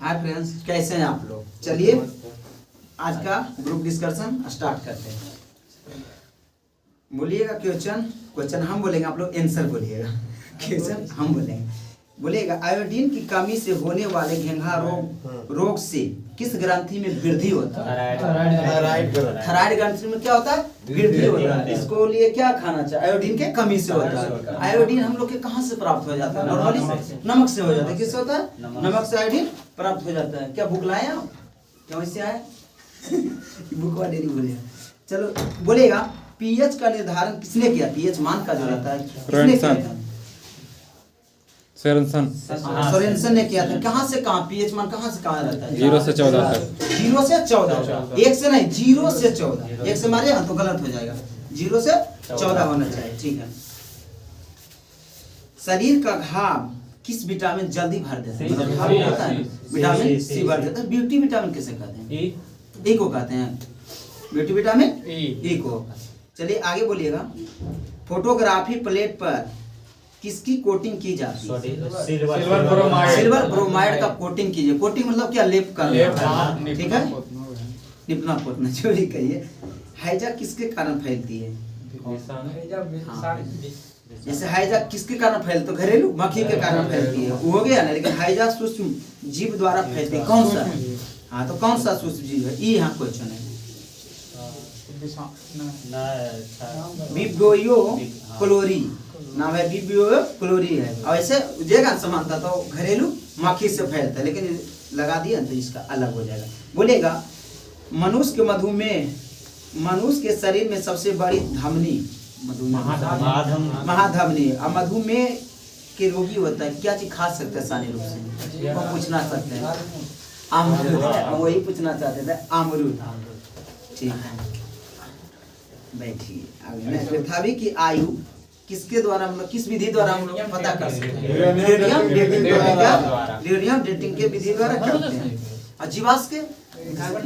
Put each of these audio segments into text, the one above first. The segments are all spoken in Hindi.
हाय फ्रेंड्स, कैसे हैं आप लोग। चलिए आज का ग्रुप डिस्कशन स्टार्ट करते हैं। बोलिएगा क्वेश्चन हम बोलेंगे, आप लोग आंसर बोलिएगा। क्वेश्चन हम बोलिएगा आयोडीन की कमी से होने वाले घेंघा रोग से किस ग्रंथि में वृद्धि होता है? थायराइड ग्रंथि में क्या होता है? वृद्धि होता है। इसको लिए क्या खाना चाहिए? आयोडीन के कमी से होता है। आयोडीन हम लोग के कहाँ से प्राप्त हो जाता है? नॉर्मली नमक से हो जाता है। किससे होता है? नमक से आयोडीन प्राप्त हो जाता है। क्या भूख लाए आप? क्या वैसे आए? भूखवा डेरी बोले। चलो बोलेगा पीएच का निर्धारण किसने किया? पीएच मान का जो रहता है किसने किया था? सोरेनसन ने किया था। कहाँ से कहाँ पीएच मान कहाँ से कहाँ रहता है? 0 से 14 तक। 0 से 14, 1 से नहीं, 0 से 14। 1 से मारिएगा तो गलत हो जाएगा। 0 से 14 होना चाहिए। ठीक है। शरीर का घाव किस विटामिन जल्दी भर देता है? मतलब घाव होता है विटामिन सी भर देता है। ब्यूटी विटामिन किसे कहते हैं? ई को कहते हैं। ब्यूटी विटामिन ई को। चलिए आगे बोलिएगा फोटोग्राफी प्लेट पर किसकी कोटिंग की जाती है? सिल्वर ब्रोमाइड का कोटिंग कीजिए। कोटिंग मतलब क्या? लेप कर। ठीक है, निपना पोतना जो भी कहिए। हैजा किसके कारण फैलती है? जैसे हैजा किसके कारण फैलती? तो घरेलू मक्खी के कारण फैलती है, वो हो गया ना। लेकिन हैजा सूक्ष्म जीव द्वारा फैलती है। कौन सा? हाँ, तो कौन सा सूक्ष्म जीव है? ये यहाँ क्वेश्चन है। विब्रियो क्लोरी नाम है। विब्रियो क्लोरी है। और ऐसे उजेगा समानता तो घरेलू मक्खी से फैलता है, लेकिन लगा दिया तो इसका अलग हो जाएगा। बोलेगा मनुष्य के शरीर में सबसे बड़ी धमनी महाधमनी। और मधुमेह के रोगी होता है क्या चीज खा सकते हैं? आसानी रूप से वो पूछना सकते हैं। अमरूद, वही पूछना चाहते थे। अमरूद। ठीक है, बैठिए। आगे था भी कि आयु किसके द्वारा, मतलब किस विधि द्वारा हम लोग पता कर सकते हैं? ड्यूरियम डेटिंग के विधि द्वारा करते हैं। और जीवाश्म के कार्बन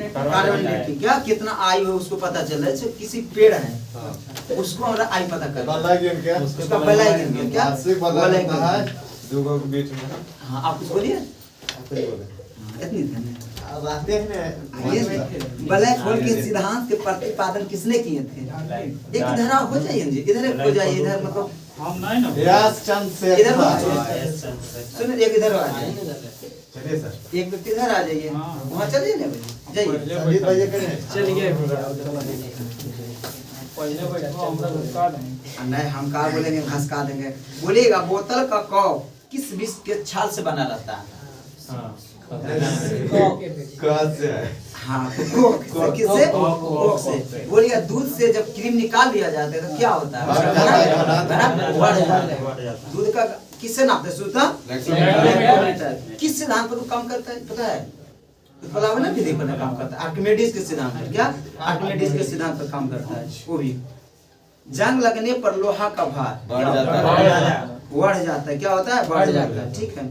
डेटिंग। क्या कितना आयु है उसको पता चल रहा है। किसी पेड़ है उसको हमारा आयु पता कर उसका बलाई गिन क्या हाँ आप कुछ बोलिए। इतनी ब्लैक होल के सिद्धांत के प्रतिपादन किसने किए थे? एक इधर हो जाइए जी, इधर हो जाइए। इधर मतलब हम नहीं ना इधर सुनिए, एक इधर आ जाइए। चलिए सर, एक व्यक्ति इधर आ जाइए। वहाँ चलिए ना, जाइए। चलिए नहीं, हम कहा बोलेंगे घसका देंगे। बोलिएगा बोतल का कॉप किस विष के छाल से बना रहता है? हाँ, किससे? कोक से। बोलिए दूध से जब क्रीम निकाल दिया जाता है तो क्या होता है? बढ़ जाता है। दूध का किससे नापते हैं? शुद्धता किस सिद्धांत पर काम करता है पता है? उत्प्लावना विधि पर काम करता है। आर्किमिडीज के सिद्धांत पर। क्या? आर्किमिडीज के सिद्धांत पर काम करता है। वो भी जंग लगने पर लोहा का भार बढ़ जाता है। क्या होता है? बढ़ जाता है। ठीक है।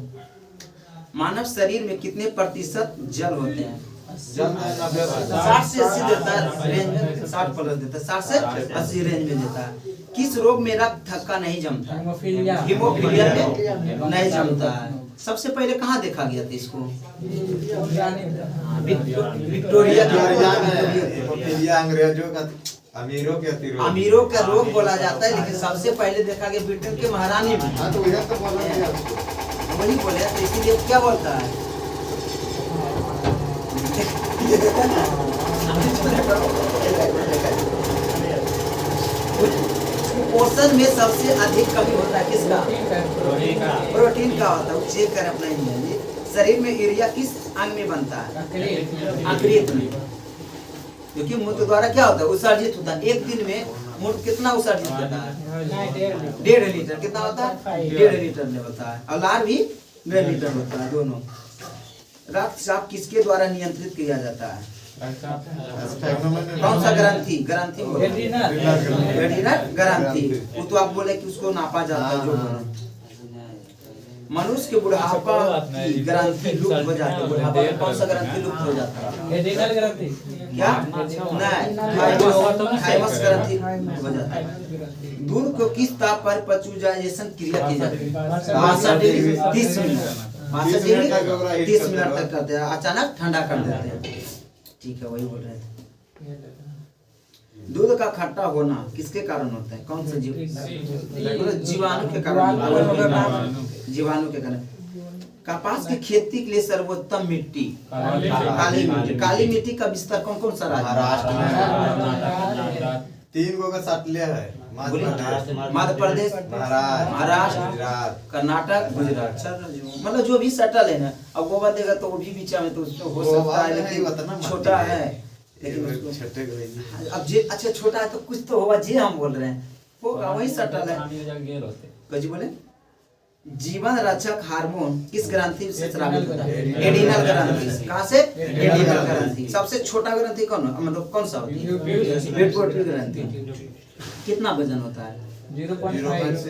मानव शरीर में कितने प्रतिशत जल होते हैं? 60 से 80 देता है रेंज में। 60 प्लस देता है, 60 से 80 रेंज में देता है। किस रोग में रक्त थक्का नहीं जमता? हीमोफीलिया में नहीं जमता है। सबसे पहले कहाँ देखा गया था इसको? विक्टोरिया अंग्रेजों का अमीरों का रोग बोला जाता है, लेकिन सबसे पहले देखा गया ब्रिटेन के महारानी में। वही बोले तो इसीलिए क्या बोलता है? पोषण में सबसे अधिक कमी होता है किसका? प्रोटीन का होता है। वो चेक कर अपना ही। शरीर में यूरिया किस अंग में बनता है? यकृत में। क्योंकि मूत्र द्वारा क्या होता है? उत्सर्जित होता है। एक दिन में मूत्र कितना उत्सर्जित करता है? 1.5 लीटर। कितना होता है? 1.5 लीटर में होता है। और लार भी 1.5 लीटर होता है। दोनों। रक्तचाप किसके द्वारा नियंत्रित किया जाता है? कौन सा ग्रंथि? एड्रिनल ग्रंथि। वो तो आप बोले कि उसको नापा जाता है। जो मनुष्य के बुढ़ापा की ग्रंथि लुप्त हो जाती है। बुढ़ापा में कौन सा ग्रंथि लुप्त हो जाता है? एड्रिनल ग्रंथि। क्या? नहीं, थाइमस ग्रंथि हो जाता है। दूध को किस ताप पर पचुजाइजेशन क्रिया की जाती है? 62 डिग्री 30 मिनट। 62 डिग्री 30 मिनट तक करते हैं, अचानक ठंडा कर देते हैं। ठीक है, वही बोल रहे थे। दूध का खट्टा होना किसके कारण होता है? कौन से जीवाणु के कारण, जीवाणु के कारण। कपास की खेती के लिए सर्वोत्तम मिट्टी काली मिट्टी। काली मिट्टी का विस्तार कौन कौन सा राज्य? महाराष्ट्र 3 गो का सट लिया है, मध्य प्रदेश, महाराष्ट्र, कर्नाटक, गुजरात। मतलब जो भी सटल है ना, अब वो देगा तो वो भी बीच में तो हो सकता है, लेकिन छोटा है, लेकिन अब जे अच्छा छोटा है तो कुछ तो होगा, जे हम बोल रहे हैं होगा, वही सटल है। कुछ बोले जीवन रक्षक हार्मोन किस ग्रंथि से स्रावित होता है? एडिनल ग्रंथि। कहाँ से? एडिनल ग्रंथि। सबसे छोटा ग्रंथि कौन, मतलब कौन सा होती है? पिट्यूटरी ग्रंथि। कितना वजन होता है?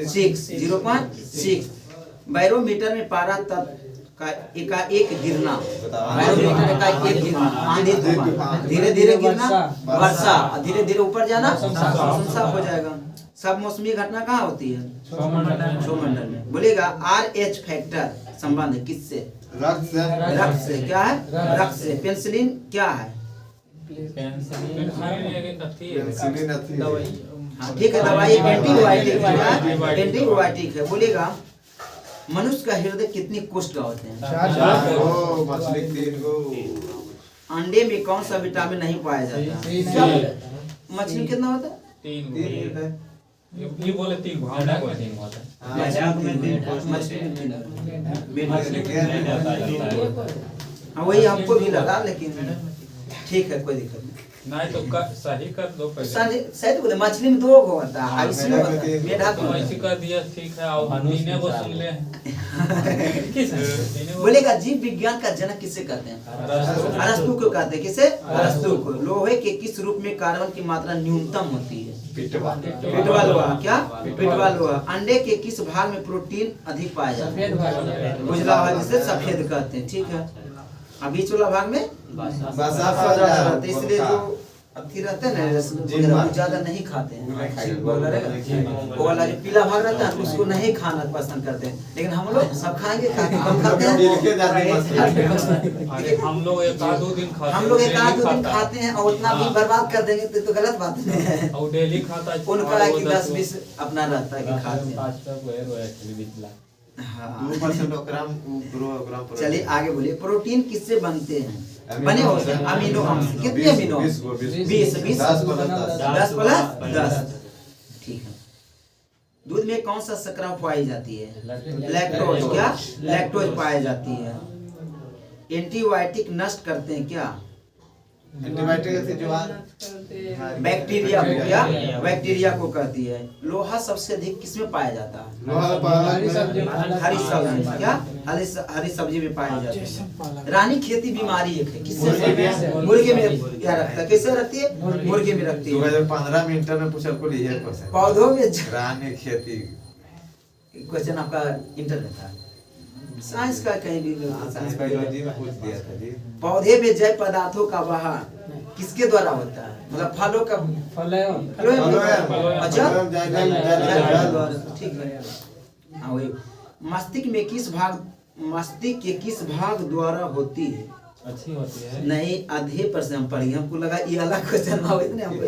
0.6। बैरोमीटर में पारा तब का एक गिरना, बैरोमीटर का एक गिरना, आंधी तूफान, धीरे धीरे गिरना वर्षा, धीरे धीरे ऊपर जाना साफ हो जाएगा। सब मौसमी घटना कहाँ होती है? सौमंडल में। बोलेगा RH फैक्टर संबंध है किससे? रक्त से। क्या है? रक्त से। पेनिसिलिन क्या है? हाँ ठीक है, दवाई एंटीबायोटिक है, एंटीबायोटिक है। बोलेगा मनुष्य का हृदय कितनी कोष्ठ का होते हैं? 4 मछली 3 गो। अंडे में कौन सा विटामिन नहीं पाया जाता? मछली कितना होता है? 3 ये बोले 3 भावना को 3 होता है। वही हमको भी लगा, लेकिन ठीक है, कोई दिक्कत नहीं तो सही कर दो पहले। सही तो बोले, मछली में 2 गो होता है, इसमें होता है मेढा को ऐसे कर दिया, ठीक है। और तीनों को सुन ले। बोलेगा जीव विज्ञान का जनक किसे कहते हैं? अरस्तु को कहते हैं। किसे? अरस्तु को। लोहे के किस रूप में कार्बन की मात्रा न्यूनतम होती है? पिटवा लोहा। क्या? पिटवा लोहा। अंडे के किस भाग में प्रोटीन अधिक पाया जाता है? उजला भाग, जिसे सफेद कहते हैं। ठीक है, बीच वाला भाग में इसलिए जो अथी रहते हैं ना, वो ज्यादा नहीं खाते हैं। वो वाला जो पीला भाग रहता है उसको नहीं खाना पसंद करते हैं, लेकिन हम लोग सब खाएंगे, हम खाते हैं। हम लोग 1-2 दिन खाते हैं और उतना भी बर्बाद कर देंगे तो गलत बात है। और डेली खाता है। उनका 10-20 अपना रहता है कि खाते हैं। हाँ। चलिए आगे बोलिए। प्रोटीन किससे बनते हैं? बने होते हैं अमीनो अम्ल। कितने अमीनो? 20 10+10। ठीक है। दूध में कौन सा शर्करा पाई जाती है? लैक्टोज। क्या? लैक्टोज पाई जाती है। एंटीबायोटिक नष्ट करते हैं क्या? बैक्टीरिया को। क्या? बैक्टीरिया को कहती है। लोहा सबसे अधिक किसमें पाया जाता है? हरी सब्जी। क्या? हरी सब्जी में पाया जाता है। रानी खेती बीमारी एक है, किससे? मुर्गे में क्या रखता है? किससे रखती है? मुर्गे में रखती है। 2015 में इंटर में पूछा को लिए पौधों में रानी खेती। क्वेश्चन आपका इंटर में था, साइंस का कहीं भी साइंस बायोलॉजी में पूछ दिया था जी। पौधे में जैव पदार्थों का वहन किसके द्वारा होता है? मतलब फलों का ठीक है। हाँ वही। मस्तिष्क के किस भाग द्वारा होती है? अच्छी होती है। नहीं, आधे पर से हम पढ़ी, हमको लगा ये अलग क्वेश्चन ना इतने हम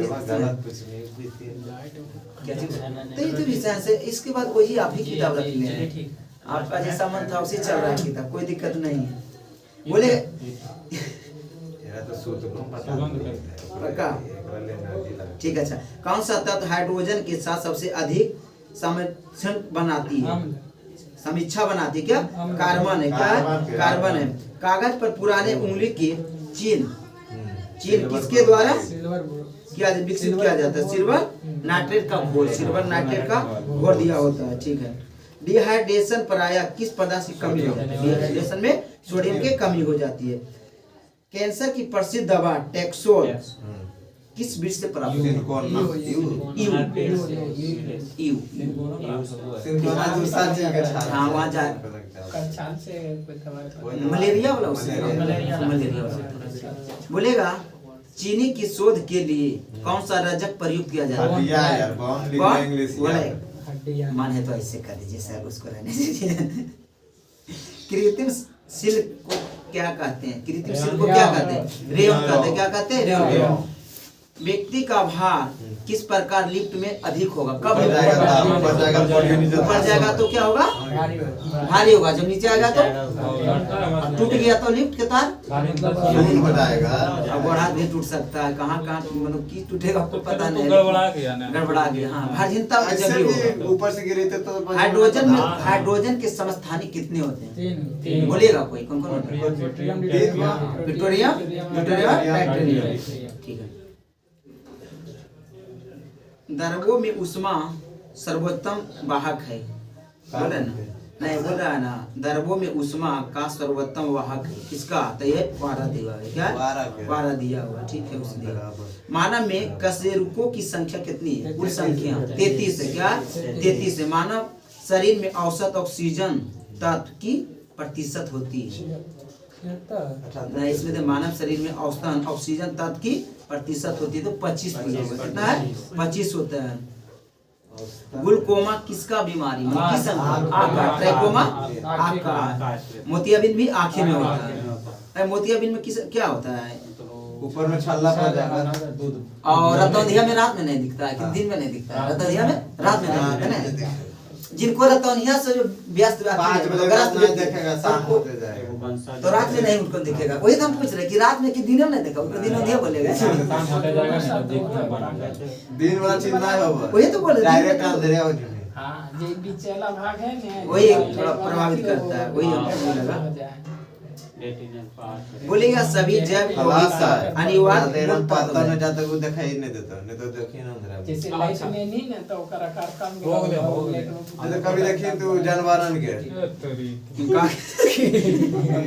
क्या चीज तो ये तो विषय से। इसके बाद वही आप ही किताब रख लें, आपका जैसा मन था उसी चल रहा है किताब, कोई दिक्कत नहीं है। बोले पक्का ठीक है। अच्छा, कौन सा तत्व हाइड्रोजन के साथ सबसे अधिक समीक्षा बनाती? क्या? कार्बन है। क्या? कार्बन है। कागज पर पुराने उंगली के चिन्ह किसके द्वारा विकसित किया जाता है? सिल्वर नाइट्रेट का घोर दिया होता है। ठीक है। डिहाइड्रेशन प्रायः किस पदार्थ की कमी हो जाती है? डिहाइड्रेशन में सोडियम की कमी हो जाती है। कैंसर की प्रसिद्ध दवा टैक्सोल किस वृक्ष से प्राप्त होती है? हाँ वहाँ जा मलेरिया वाला बोलेगा चीनी की शोध के लिए कौन सा रजक प्रयुक्त किया जाता है? मान है तो ऐसे कर दीजिए सर, उसको रहने दीजिए। कृत्रिम शिल्प को क्या कहते हैं? कृत्रिम शिल्प को क्या कहते हैं? रेयन कहते हैं। क्या कहते हैं? रेयन। व्यक्ति का भार किस प्रकार लिफ्ट में अधिक होगा? कब ऊपर जाएगा तो क्या होगा? भारी होगा। जब नीचे आएगा तो टूट गया तो लिफ्ट के तार अब बढ़ा भी टूट सकता है। कहाँ कहाँ मतलब की टूटेगा आपको पता नहीं, गड़बड़ा गया। हाँ, भारीहीनता जब भी होगा। ऊपर से गिरे थे तो हाइड्रोजन के समस्थानिक कितने होते हैं? बोलिएगा कोई कौन कौन होते हैं? विक्टोरियम, टाइटेनियम। ठीक है। द्रव्यों में ऊष्मा सर्वोत्तम वाहक है। बोले ना, नहीं बोल रहा है ना, द्रव्यों में ऊष्मा का सर्वोत्तम वाहक है। किसका? तो ये वारा दिया है। क्या? वारा दिया हुआ। ठीक है, उसने मानव में कशेरुकों की संख्या कितनी है? कुल संख्या 33 है। क्या? 33 है। मानव शरीर में औसत ऑक्सीजन तत्व की प्रतिशत होती है? नहीं, इसमें तो मानव शरीर में औसतन ऑक्सीजन तत्व की प्रतिशत होती है तो 25%। कितना है? 25 होता है। ग्लूकोमा किसका बीमारी? किस ट्रैकोमा आँख का। मोतियाबिंद भी आँखें में होता है। मोतियाबिंद में किस क्या होता है? ऊपर में छल्ला पड़ जाएगा। और रतौंधिया में रात में नहीं दिखता है कि दिन में नहीं दिखता है? रतौंधिया में रात में नहीं दिखता है। जिनको रतौंधिया से जो व्यस्त 5 बजे रात में देखेगा, शाम होते जाएगा तो रात में नहीं उनको दिखेगा। वही तो हम पूछ रहे कि रात में कि दिन में नहीं देखा? उनको दिन में बोलेगा। दिन वाला चीज ना होगा। वही तो बोले डायरेक्ट अंधेरा हो जाए। हाँ, ये बीच वाला भाग है ना, वही थोड़ा प्रभावित करता है। वही हमको लगा। बोलेगा सभी जैव अनिवार्य पता न जाता वो दिखाई नहीं देता, नहीं तो देखिए ना अंधेरा में। जैसे लाइट में नहीं ना तो ओकर आकार कम हो गए। तो कभी देखिए तो जानवरन के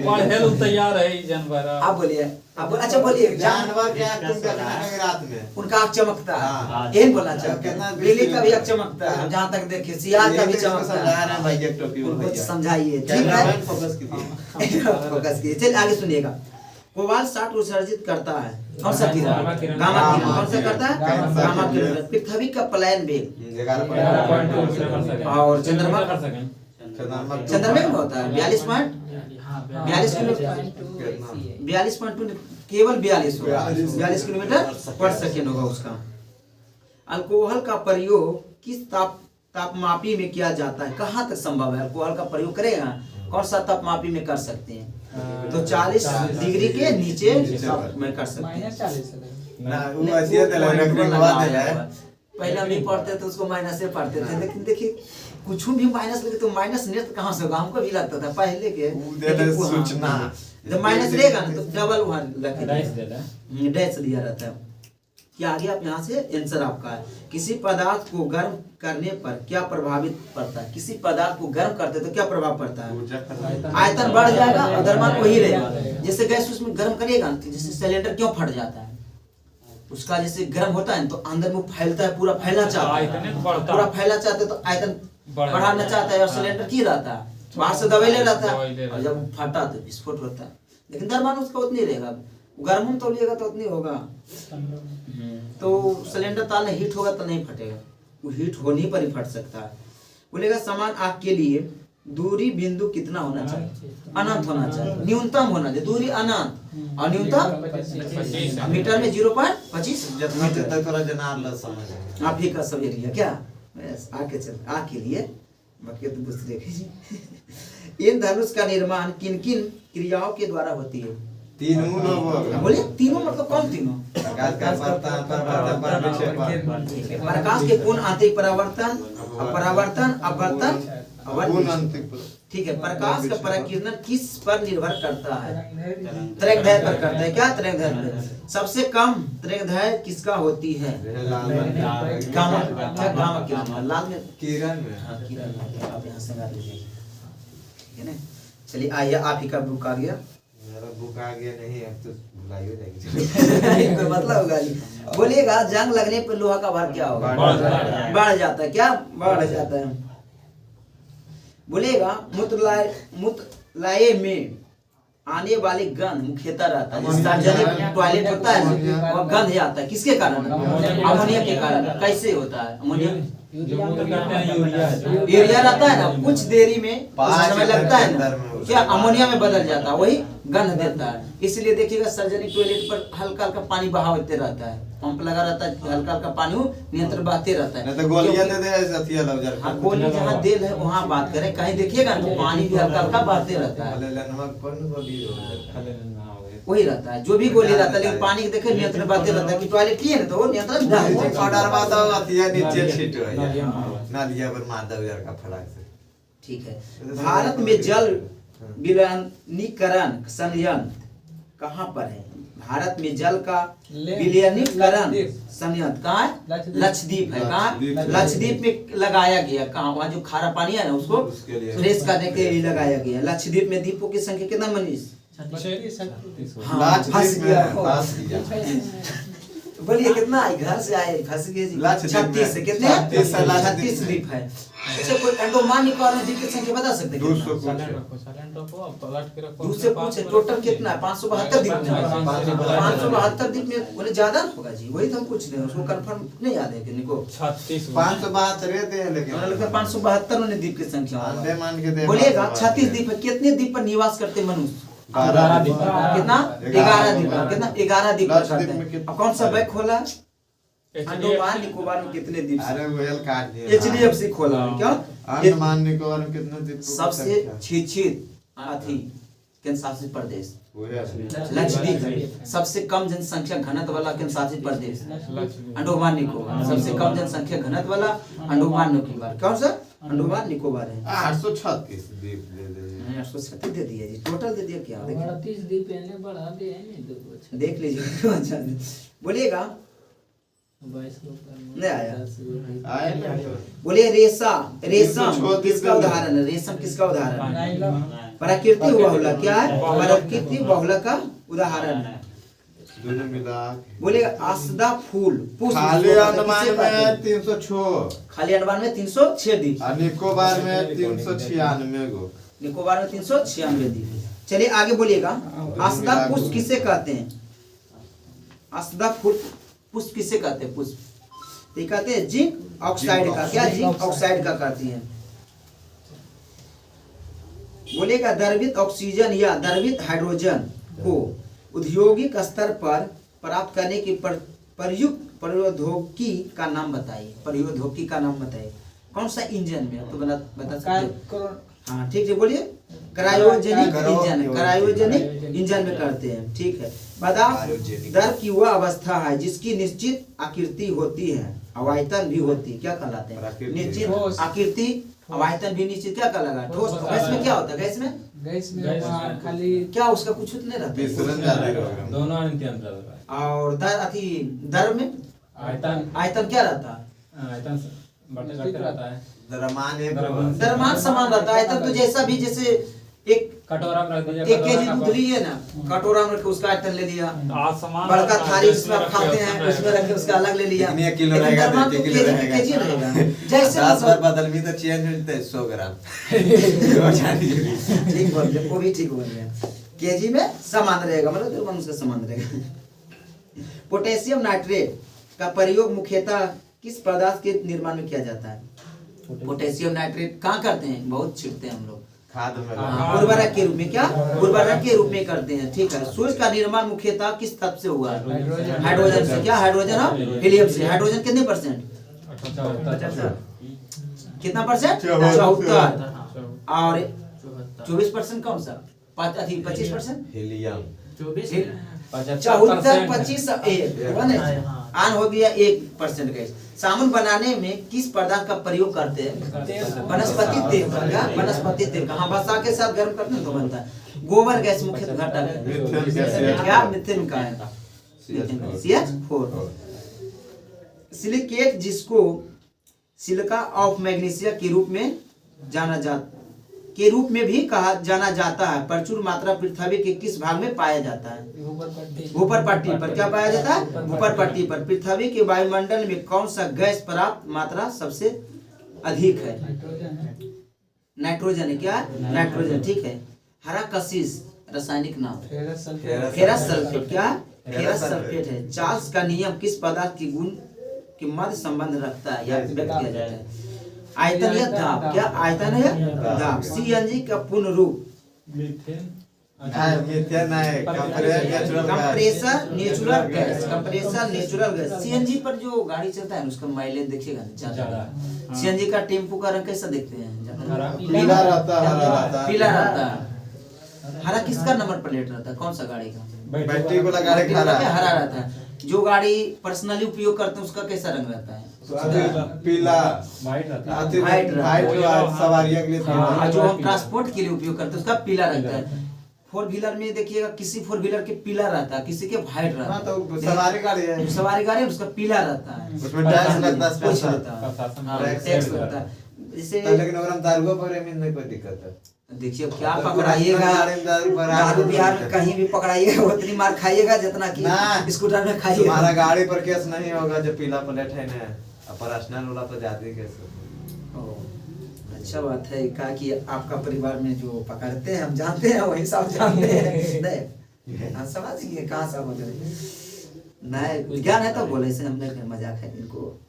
पढ़े तैयार है जानवर। आप बोलिए। आप अच्छा बोलिए। जानवर क्या तुम देखना है रात में उनका आँख चमकता हाँ। है। यही बोलना कितना चाहिए। बिल्ली का भी आँख चमकता है। जहाँ तक देखे सियार का भी चमकता समझा है। रहे हैं भाई एक टोपी उनको समझाइए। ठीक है, फोकस कीजिए। फोकस कीजिए। चलिए आगे सुनिएगा। कोबाल्ट 60 उत्सर्जित करता है। कौन सा किरण? गामा किरण। कौन सा करता है? गामा किरण। पृथ्वी का पलायन वेग 11 और चंद्रमा में होता है 42 किलोमीटर केवल 42 किलोमीटर पर सेकेंड होगा उसका। अल्कोहल का प्रयोग किस तापमापी में किया जाता है? कहाँ तक संभव है अल्कोहल का प्रयोग करेगा? कौन सा तापमापी में कर सकते हैं? तो 40 डिग्री के नीचे में कर सकते हैं। ना वो अजिया दला रखने के बाद है। पहले हम नहीं पढ़ते तो उसको माइनस से पढ़ते थे, लेकिन देखिए कुछ भी माइनस लगे तो माइनस नेट कहाँ से होगा? हमको भी लगता था पहले के सूचना जब माइनस रहेगा ना तो डबल वहाँ डैश दिया रहता है। क्या आगे आप यहाँ से आंसर आपका है। किसी पदार्थ को गर्म करने पर क्या प्रभावित पड़ता है? किसी पदार्थ को गर्म करते तो क्या प्रभाव पड़ता है? आयतन बढ़ जाएगा और द्रव्यमान वही रहेगा। जैसे गैस उसमें गर्म करेगा तो जैसे सिलेंडर क्यों फट जाता है? उसका जैसे गर्म होता है तो अंदर में फैलता है, पूरा फैलना चाहता है, पूरा फैलना चाहते तो आयतन बढ़ाना चाहता है और सिलेंडर की रहता है बाहर से दबाई ले रहता है और जब फटा तो विस्फोट होता है। लेकिन द्रव्यमान उसका उतनी रहेगा। गर्म तो लिएगा तो उतनी होगा। तो सिलेंडर ताल हीट होगा तो नहीं फटेगा, वो हीट होने पर ही फट सकता है। बोलेगा समान आग के लिए दूरी बिंदु कितना होना चाहिए? अनंत होना चाहिए। न्यूनतम होना चाहिए दूरी अनंत और न्यूनतम मीटर में 0.25 मीटर। थोड़ा जनार समझ आप ही का सब एरिया क्या बस आके चल आग के लिए बाकी तो दूसरे के। इन धनुष का निर्माण किन किन क्रियाओं के द्वारा होती है? तीनों लोग बोले तीनों मतलब कौन तीनों? प्रकाश के पूर्ण आंतरिक परावर्तन, अपरावर्तन, अपवर्तन, ठीक है। प्रकाश का पराकिरण किस पर निर्भर करता है? तरंगदैर्घ्य पर करता है। क्या तरंगदैर्घ्य पर? सबसे कम तरंगदैर्घ्य किसका होती है? गामा किरण। लाल में किरण में हाँ किरण में। आप यहाँ से लगा लीजिए, ठीक है ना। चलिए आइए आप ही का बुक आ गया। मेरा बुक आ गया नहीं, अब तो भुलाई हो जाएगी। कोई मतलब होगा नहीं। बोलिएगा जंग लगने पर लोहा का भार क्या होगा? बढ़ जाता है। क्या बढ़ जाता है? बोलेगा मूत्रलाय में आने वाले गंध मुख्यतः रहता है। जैसे सार्वजनिक टॉयलेट होता है ना, वह गंध ही आता है। किसके कारण? अमोनिया के कारण। कैसे होता है अमोनिया? जो मूत्र करते हैं यूरिया है। यूरिया रहता है ना, कुछ देरी में कुछ 5 समय लगता है मिनट के ना, अंदर में क्या अमोनिया में बदल जाता है, वही गंध देता है। इसलिए देखिएगा सार्वजनिक टॉयलेट पर हल्का हल्का पानी बहावते रहता है, पंप लगा रहता है, हल्का हल्का पानी नियंत्रण बहते रहता है। नहीं तो गोलियां दे दे ऐसे अथिया लवजर हाँ, गोली जहाँ दिल है वहाँ बात करें, कहीं देखिएगा ना तो पानी भी हल्का हल्का बहते रहता है, भले नमक कौन गोली हो वही रहता है। जो भी गोली रहता है, लेकिन पानी के देखे नियंत्रण बहते रहता है। कि टॉयलेट किए ना तो वो नियंत्रण ना हो। ऑर्डर में तो अथिया नीचे छिटो नालिया पर मार दो यार का फड़ाक से। ठीक है। भारत में जल विलयनीकरण संयंत्र कहाँ पर है? भारत में जल का विलयनीकरण संयंत्र कहाँ है? लक्षद्वीप है। कहाँ? लक्षद्वीप में लगाया गया। कहाँ? वहाँ जो खारा पानी है ना, उसको फ्रेश करने के लिए लगाया गया। लक्षद्वीप में द्वीपों की संख्या कितना मनीष? हाँ, फंस गया। बोलिए कितना है? घर से आए फंस गए जी। 36 से कितने? 36 द्वीप है। अच्छा, कोई अंडमान निकोबार द्वीप की संख्या बता सकते हैं? 200 दूसरे पूछे टोटल कितना है? 572 द्वीप में। 572 द्वीप में उन्हें ज्यादा होगा जी, वही तो हम पूछ रहे हैं। उसको कंफर्म नहीं याद है किन्हीं को? 572 रहते हैं लेकिन 572 उन्हें द्वीप की संख्या होगा। अंडमान के बोलिएगा 36 द्वीप है। कितने द्वीप पर निवास करते मनुष्य? 12 द्वीप। कितना? 11 द्वीप पर। कितना? 11 द्वीप पर करते में हैं। कितना? अब कौन सा बैंक खोला? अंडमान निकोबार में कितने द्वीप? अरे वेल काट दिया। HDFC खोला है। क्यों? अंडमान निकोबार में कितने द्वीप? सबसे छिछित अथी केंद्र शासित प्रदेश वही असली लक्षद्वीप है। सबसे कम जनसंख्या घनत्व वाला केंद्र शासित प्रदेश अंडमान निकोबार। सबसे कम जनसंख्या घनत्व वाला अंडमान निकोबार। कौन सा? अंडमान निकोबार है। 836 द्वीप दे दे। 836 दे दिया जी, टोटल दे दिया। क्या देखिए, 38 द्वीप ने बढ़ा दिए हैं नहीं दो अच्छा देख लीजिए। अच्छा बोलिएगा, 22 लोग नहीं आया। आए नहीं। बोलिए रेशम किसका उदाहरण है? रेशम किसका उदाहरण है? प्रकृति बहुला क्या है? प्रकृति बहुला का उदाहरण है। दोनों मिला के। बोलिएगा आसदा फूल पुष्प खाली किसे अंडमान कहते हैं? में 306 खाली अंडमान में 306 द्वीप, और निकोबार में 396 गो। निकोबार में 396 द्वीप। चलिए आगे बोलिएगा, आसदा पुष्प किसे कहते हैं? आसदा फूल पुष्प किसे कहते हैं? पुष्प ये कहते हैं जिंक ऑक्साइड का। क्या? जिंक ऑक्साइड का कहती है। बोलेगा द्रवित ऑक्सीजन या द्रवित हाइड्रोजन को औद्योगिक स्तर पर प्राप्त करने की प्रयुक्त प्रौद्योगिकी का नाम बताइए। प्रौद्योगिकी का नाम बताइए। कौन सा इंजन में? तो बता सकते हैं? हाँ ठीक है, बोलिए। Cryogenic engine. क्रायोजेनिक इंजन में करते हैं। ठीक है, बताओ। द्रव की वह अवस्था है जिसकी निश्चित आकृति होती है, अवायतन भी होती है। क्या कहलाते हैं? निश्चित आकृति, अवायतन भी निश्चित। क्या कहलागा? ठोस। गैस में क्या होता है? गैस में खाली क्या उसका कुछ नहीं रहता है? विसरण ज्यादा होगा। दोनों अंतर और दर में आयतन आयतन क्या रहता है? आयतन बढ़ते घटते रहता है। द्रव्यमान एक द्रव्यमान समान रहता है। आयतन तो जैसा भी, जैसे एक कटोरा में रख दीजिए। 1 केजी दूध लिए ना, कटोरा में रख के उसका आयतन ले लिया। समान बड़का थाली उसमें आप खाते हैं, उसमें रख के उसका अलग ले लिया। कितने किलो लेकिन रहेगा? द्रव्यमान 1 तो किलो रहेगा। केजी रहेगा। जैसे 10 बार बदल भी तो चेंज होता है 100 ग्राम। ठीक बोल रहे, वो भी ठीक बोल रहे हैं। केजी में समान रहेगा, मतलब द्रव्यमान उसका समान रहेगा। पोटेशियम नाइट्रेट का प्रयोग मुख्यतः किस पदार्थ के निर्माण में किया जाता है? पोटेशियम नाइट्रेट कहाँ करते हैं? बहुत छिड़कते हैं हम लोग। खाद में उर्वरक के रूप में। क्या? उर्वरक के रूप में करते हैं। ठीक है। सूर्य का निर्माण मुख्यतः किस तत्व से हुआ है? हाइड्रोजन से। क्या? हाइड्रोजन और हीलियम से। हाइड्रोजन कितने %? कितना %? 74। और 24% कौन सा? 25%? हीलियम 74 25 आन हो गया 1% गैस। साबुन बनाने में किस पदार्थ का प्रयोग करते हैं? वनस्पति तेल का। क्या? वनस्पति तेल का। हाँ, वसा के साथ गर्म करते हैं तो बनता है। गोबर गैस मुख्य घटक है। क्या? मीथेन का है। CH4। सिलिकेट जिसको सिलिका ऑफ मैग्नीशिया के रूप में भी कहा जाना जाता है, प्रचुर मात्रा पृथ्वी के किस भाग में पाया जाता है? ऊपर पट्टी पर। क्या पाया जाता है? ऊपर पट्टी पर। पृथ्वी के वायुमंडल में कौन सा गैस प्राप्त मात्रा सबसे अधिक है? नाइट्रोजन है। क्या? नाइट्रोजन। ठीक है। हरा कशिश रासायनिक नाम? Ferrous ferrous sulphate. क्या? फेरस सल्फेट है। चार्ल्स का नियम किस पदार्थ की गुण के मध्य संबंध रखता है या व्यक्त किया जाता है? आयतन या दाब? क्या? आयतन या दाब। सीएनजी का पूर्ण रूप? मीथेन है, compressor natural gas. Compressor natural gas. CNG पर जो गाड़ी चलता है उसका माइलेज देखिएगा ज्यादा। सीएनजी का टेम्पो का रंग कैसा देखते हैं? पीला रहता है, हरा रहता है। पीला रहता है। हरा किसका नंबर प्लेट रहता है? कौन सा गाड़ी का? बैटरी को लगा के हरा हरा रहता है। जो गाड़ी पर्सनली उपयोग करते हैं उसका कैसा रंग रहता है? पीला वाइट रहता है। वाइट सवारियों के लिए हाँ, जो हम ट्रांसपोर्ट के लिए उपयोग करते हैं उसका पीला रहता है। फोर व्हीलर में देखिएगा किसी फोर व्हीलर के पीला रहता है, किसी के व्हाइट रहता है। तो सवारी गाड़ी है, जो सवारी गाड़ी है उसका पीला रहता है। उसमें टैक्स लगता है, कुछ स्पेशल रहता है। हाँ, टैक्स लगता है। जैसे लेकिन अगर हम दारू पर में नहीं कोई दिक्कत है। देखिए क्या पकड़ाइएगा, दारू बिहार में कहीं भी पकड़ाइएगा उतनी मार खाइएगा जितना कि स्कूटर में खाइएगा। तुम्हारा गाड़ी पर केस नहीं होगा जो पीला प्लेट है ना, पर्सनल वाला तो ज्यादा ही केस होगा। अच्छा बात है कहा कि आपका परिवार में जो पकड़ते हैं हम जानते हैं, वही सब जानते हैं। नहीं हाँ, समझ गए कहाँ समझ रहे नहीं, ज्ञान है तो बोले से हमने मजाक है इनको।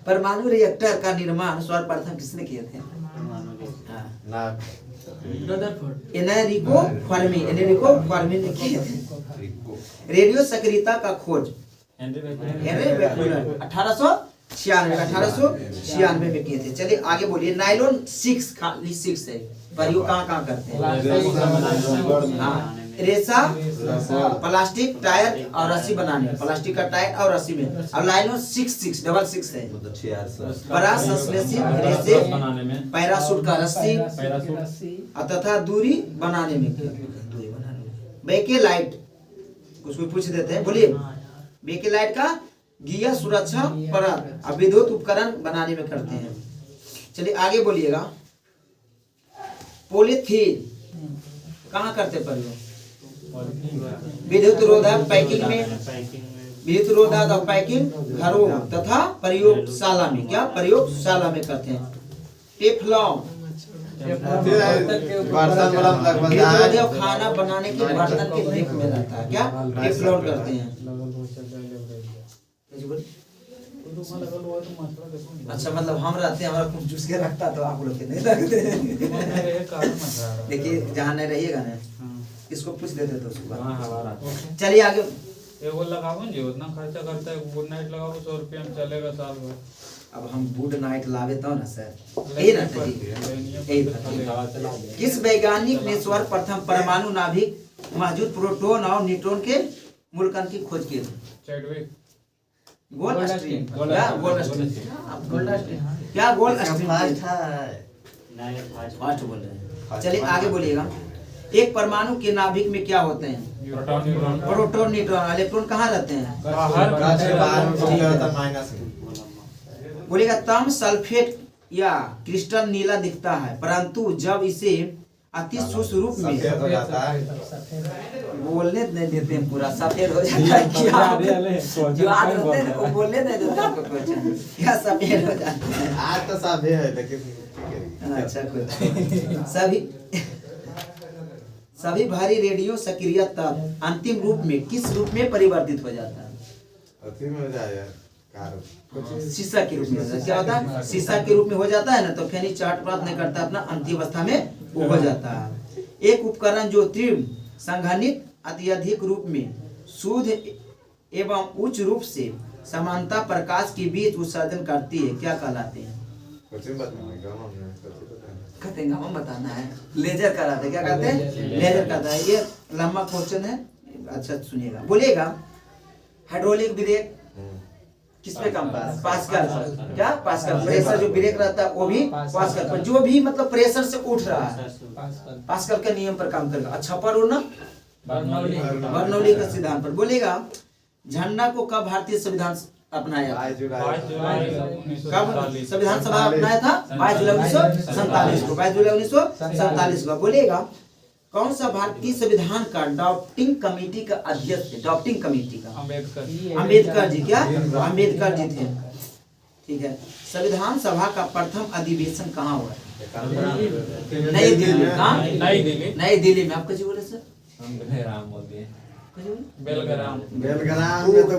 परमाणु रिएक्टर का निर्माण सर्वप्रथम किसने किए थे? एनरिको फर्मी ने किए थे। रेडियो सक्रियता का खोज हेनरी बेक्यूलर 1896 में किए थे। चलिए आगे बोलिए। नायलॉन 6 खाली 6 है, प्रयोग कहाँ करते हैं? हाँ, रेशा, प्लास्टिक, टायर और रस्सी बनाने में। प्लास्टिक का टायर और रस्सी में। और नायलॉन 6 है। बड़ा संश्लेषित रेशे बनाने में, पैराशूट का रस्सी तथा दूरी बनाने में। बेकेलाइट कुछ भी पूछ देते हैं, बोलिए। बेकेलाइट का गियर सुरक्षा परत और विद्युत उपकरण बनाने में करते हैं। चलिए आगे बोलिएगा। पॉलीथीन कहाँ करते प्रयोग? विद्युत रोधक पैकिंग में, विद्युत रोधक और पैकिंग घरों तथा प्रयोगशाला में। क्या? प्रयोगशाला में करते हैं। टेफलॉन खाना बनाने के बर्तन के लिप में रहता है। क्या? टेफलॉन करते हैं। अच्छा, मतलब हम रहते हैं, हमारा खून चूस के रखता तो आप लोग के नहीं रखते। देखिए जहाँ नहीं रहिएगा ना, इसको पूछ देते तो उसको। चलिए आगे। एगो लगाओ जी, उतना खर्चा करता है, गुड नाइट लगाओ 100 रुपया में चलेगा साल भर। अब हम गुड नाइट लावे तो ना सर, यही ना ठीक। किस वैज्ञानिक ने सर्वप्रथम परमाणु नाभिक मौजूद प्रोटॉन और न्यूट्रॉन के मूलकण की खोज की? चैडविक। गोल्डस्टीन। क्या? गोल्डस्टीन। क्या? गोल्डस्टीन फास्ट बोल रहे हैं। चलिए आगे बोलिएगा। एक परमाणु के नाभिक में क्या होते हैं? Proton, neutron. इलेक्ट्रॉन कहाँ रहते हैं? बोलेगा। तम सल्फेट या क्रिस्टल नीला दिखता है, परंतु जब इसे अति सूक्ष्म रूप में बोलने नहीं देते हैं, पूरा सफेद हो जाता है। क्या जो आज होते हैं वो बोलने नहीं देते आपको क्वेश्चन, क्या सफेद हो जाता है? आज तो सफेद है लेकिन अच्छा कुछ सभी भारी रेडियो सक्रिय तत्व अंतिम रूप में किस रूप में परिवर्तित हो जाता है? अति में हो जाएगा शीशा के रूप में होता है। क्या होता है? शीशा के रूप में हो जाता है ना, तो फेनी चार्ट प्राप्त नहीं करता, अपना अंतिम अवस्था में वो हो जाता है। एक उपकरण जो तीव्र संघनित अत्यधिक रूप में शुद्ध एवं उच्च रूप से समानता प्रकाश के बीच उत्सर्जन करती है, क्या कहलाते हैं? कहते हैं हम बताना है। लेजर कराते हैं। क्या कहते हैं? लेजर करता है। ये लंबा क्वेश्चन है, अच्छा सुनिएगा। बोलिएगा। हाइड्रोलिक ब्रेक किस पे काम करता है? पास्कल। क्या? पास्कल। प्रेशर जो ब्रेक रहता है वो भी पास्कल पर, जो भी मतलब प्रेशर से उठ रहा है पास्कल के नियम पर काम करेगा। अच्छा पर उड़ना बर्नौली के सिद्धांत पर। बोलेगा। झंडा को कब भारतीय संविधान अपनाया? 22 जुलाई कब संविधान सभा अपनाया था? 22 जुलाई 1947 को। 22 जुलाई 1947 को। बोलेगा। कौन सा भारतीय संविधान का ड्राफ्टिंग कमेटी का अध्यक्ष थे? ड्राफ्टिंग कमेटी का अम्बेडकर जी। क्या? अम्बेडकर जी थे। ठीक है। संविधान सभा का प्रथम अधिवेशन कहाँ हुआ है? नई दिल्ली कहाँ? नई दिल्ली नई दिल्ली में। आप कैसे बोले सर? हम बेलग्राम बोल दिए कैसे बोले? बेलग्राम बेलग्राम में तो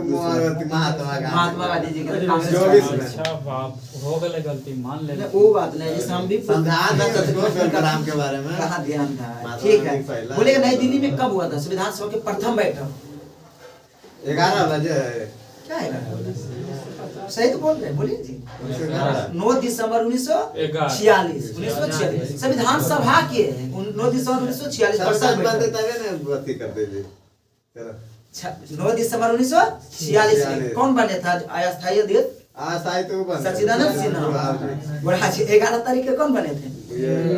महात्मा गांधी जी के काम से जो start भी हुआ। अच्छा बाप हो गए गलती मान ले नहीं, वो बात नहीं, जैसे हम भी संविधान है उसको बेलग्राम के बारे में कहाँ ध्यान था। महात्मा ठीक है, गांधी पहला- बोलेगा नई दिल्ली में कब हुआ था संविधान सभा के प्रथम बैठक? 11 बजे क्या है? सही तो बोल रहे हैं, बोलिए जी। 9 दिसंबर 1946 संविधान सभा के 9 दिसंबर 1946 संसद बनते बैठक। तभी ने अथी करते जी चलो 9 दिसंबर 1946 में कौन बने था अस्थायी अध्यक्ष? आशाई तो बन सच्चिदानंद सिन्हा। बोला 11 तारीख के कौन बने थे?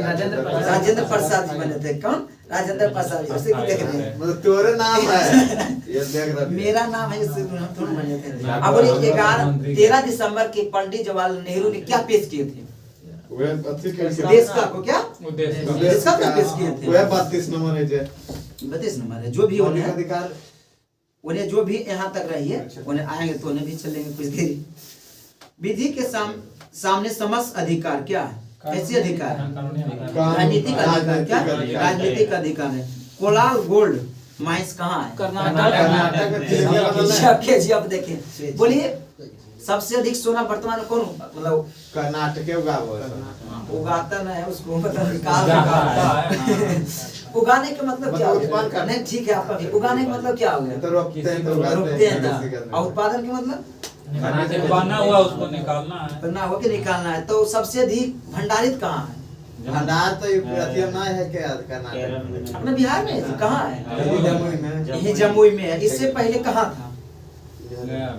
राजेंद्र प्रसाद जी बने थे। कौन? राजेंद्र प्रसाद जी। उसे देख रहे हैं, मतलब तोरे नाम है ये देख रहे मेरा नाम है, इससे हम थोड़ा बने थे। अब बोलिए 13 दिसंबर के पंडित जवाहरलाल नेहरू ने क्या पेश किए थे? वे अथी के देश का को क्या? उद्देश्य देश का क्या पेश किए थे? वे 32 नंबर है जे 32 नंबर है। जो भी मौलिक उन्हें अधिकार उन्हें जो भी यहाँ तक रही है उन्हें आएंगे तो उन्हें भी चलेंगे कुछ देर। विधि के सामने समस्त अधिकार क्या है? कैसे अधिकार है? राजनीतिक अधिकार क्या? राजनीतिक अधिकार है। कोलार गोल्ड माइंस कहाँ है? कर्नाटक जी आप देखें, बोलिए सबसे अधिक सोना वर्तमान में कौन मतलब कर्नाटक के उगावो उगाता नहीं है उसको, मतलब निकाल उगाने का मतलब क्या हो गया? नहीं ठीक है आपका भी। उगाने का मतलब क्या हो गया? तो रोकते हैं तो उगाते रोकते हैं हैं ना। और उत्पादन का मतलब बना हुआ उसको निकालना है करना हो कि निकालना है। तो सबसे अधिक भंडारित कहाँ है? भंडार तो अथी ना है क्या कर्नाटक अपने बिहार में है? कहाँ है? जमुई में यही जमुई में है। इससे पहले कहाँ था? गया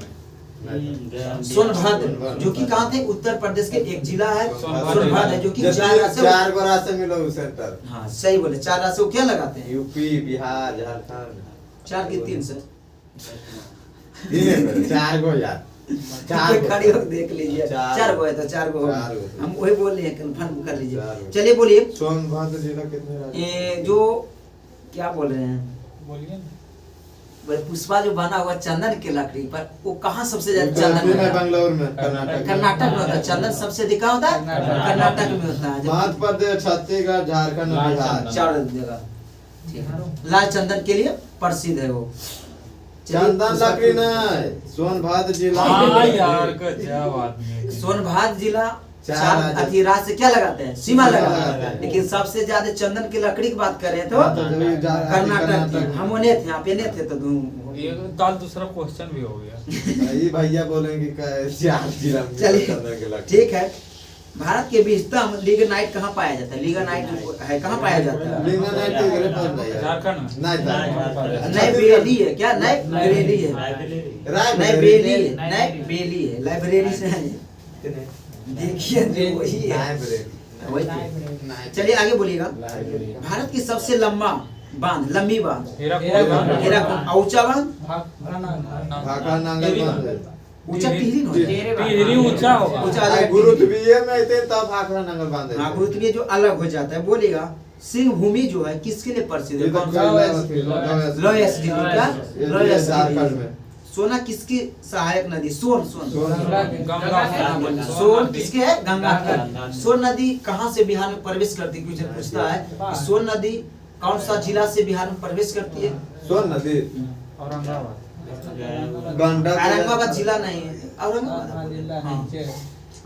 में सोनभद्र, जो कि कहाँ थे? उत्तर प्रदेश के एक जिला है सोनभद्र है, जो कि 4 राज्य। 4 गो राज्य मिलो सेंटर हाँ सही बोले, 4 राज्य को क्या लगाते हैं? यूपी बिहार झारखंड 4 की 3 से 4 गो यार 4 गो खड़ी होकर देख लीजिए। 4 गो है तो 4 गो चार गो। हम वही बोल रहे हैं, कंफर्म कर लीजिए। 4 गो। चलिए बोलिए, सोनभद्र जिला कितने राज्य ये जो क्या बोल रहे हैं, बोलिए ना पुष्पा जो बना हुआ चंदन के लकड़ी पर, वो कहाँ सबसे ज्यादा चंदन चंदन होता है? बेंगलोर में कर्नाटक कर्नाटक में होता है। चंदन सबसे अधिक कहाँ होता है? कर्नाटक में होता है। मध्य प्रदेश छत्तीसगढ़ झारखंड और बिहार 4 जगह ठीक है। लाल चंदन के लिए प्रसिद्ध है वो। चलिए, चंदन लकड़ी नहीं सोनभद्र जिला हाँ यार गजब आदमी सोनभद्र जिला 4 4 अथी राज्य से क्या लगाते हैं? सीमा सीमा लगाते लगाते हैं। हैं। लेकिन सबसे ज्यादा चंदन की लकड़ी की बात करें तो हाँ, तो जो ये कर्नाटक की। हम उन्हें थे, यहाँ पे नहीं थे तो ये कल दूसरा क्वेश्चन भी हो गया ये भैया बोलेंगे कि 4 जिला में चलिए चंदन के लकड़ी ठीक है। भारत के विशेषतम लिग्नाइट कहाँ पाया जाता है? लिग्नाइट है कहाँ पाया जाता है? लिंगानाइट तो इधर पर नहीं है झारखंड में नहीं था नई बेली है क्या? नई बेली है, नई बेली है, नई बेली है, लाइब्रेरी से है। देखिए जो वही है वही। चलिए आगे बोलिएगा। भारत की सबसे लंबा बांध, लंबी बांध, हीराकुंड। ऊंचा बांध, भाखड़ा नांगल बांध ऊंचा टिहरी न टिहरी ऊंचा होगा ऊंचा आ जाएगा गुरु टिहरी। तुबिये में इतने तब भाखड़ा नांगल बांधे हाँ गुरुत्वीय जो अलग हो जाता है। बोलिएगा सिंह भूमि जो है किसके लिए प्रसिद्ध है? ये तो कौन सा? लोएस गिरी क्या? लोएस झारखंड गिरी। में सोना किसकी सहायक नदी? सोन गंगा सोन किसके है? गंगा की। सोन नदी कहाँ से बिहार में प्रवेश करती है? क्वेश्चन पूछता है कि सोन नदी कौन सा जिला से बिहार में प्रवेश करती है? सोन नदी औरंगाबाद गंडक औरंगाबाद जिला नहीं है, औरंगाबाद हाँ।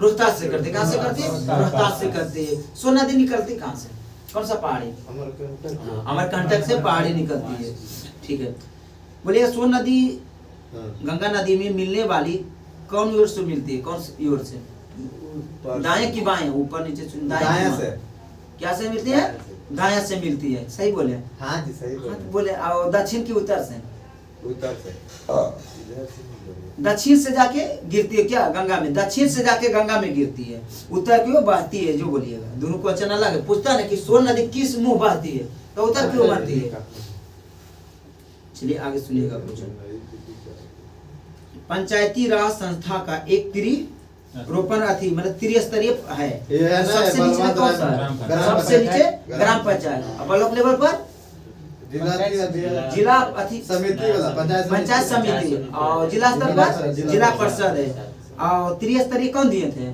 रोहतास से करती है। कहाँ से करती है? रोहतास से करती है। सोन नदी निकलती कहाँ से? कौन सा पहाड़ी? अमरकंटक से पहाड़ी निकलती है। ठीक है, बोलिए सोन नदी गंगा नदी में मिलने वाली कौन ओर से मिलती है? कौन सी ओर से? दाएं की बाएं? ऊपर नीचे दाएं से क्या से मिलती है? दाएं से मिलती है। सही बोले? हाँ जी सही हाँ तो बोले। और दक्षिण की उत्तर से? उत्तर से दक्षिण से जाके गिरती है क्या? गंगा में दक्षिण से जाके गंगा में गिरती है। उत्तर की ओर बहती है। जो बोलिएगा दोनों क्वेश्चन अलग है। पूछता है कि सोन नदी किस मुंह बहती है, तो उत्तर की ओर बहती है। चलिए आगे सुनिएगा क्वेश्चन। पंचायती राज संस्था का एक रोपण अथी मतलब त्रिस्तरीय है। ये है ना, सबसे नीचे बलवंत कौन सा ग्राम है? पंचायत। सबसे नीचे ग्राम पंचायत। और ब्लॉक लेवल पर जिला अथी समिति वाला पंचायत पंचायत समिति। और जिला स्तर पर जिला परिषद है। और त्रिस्तरीय कौन दिए थे?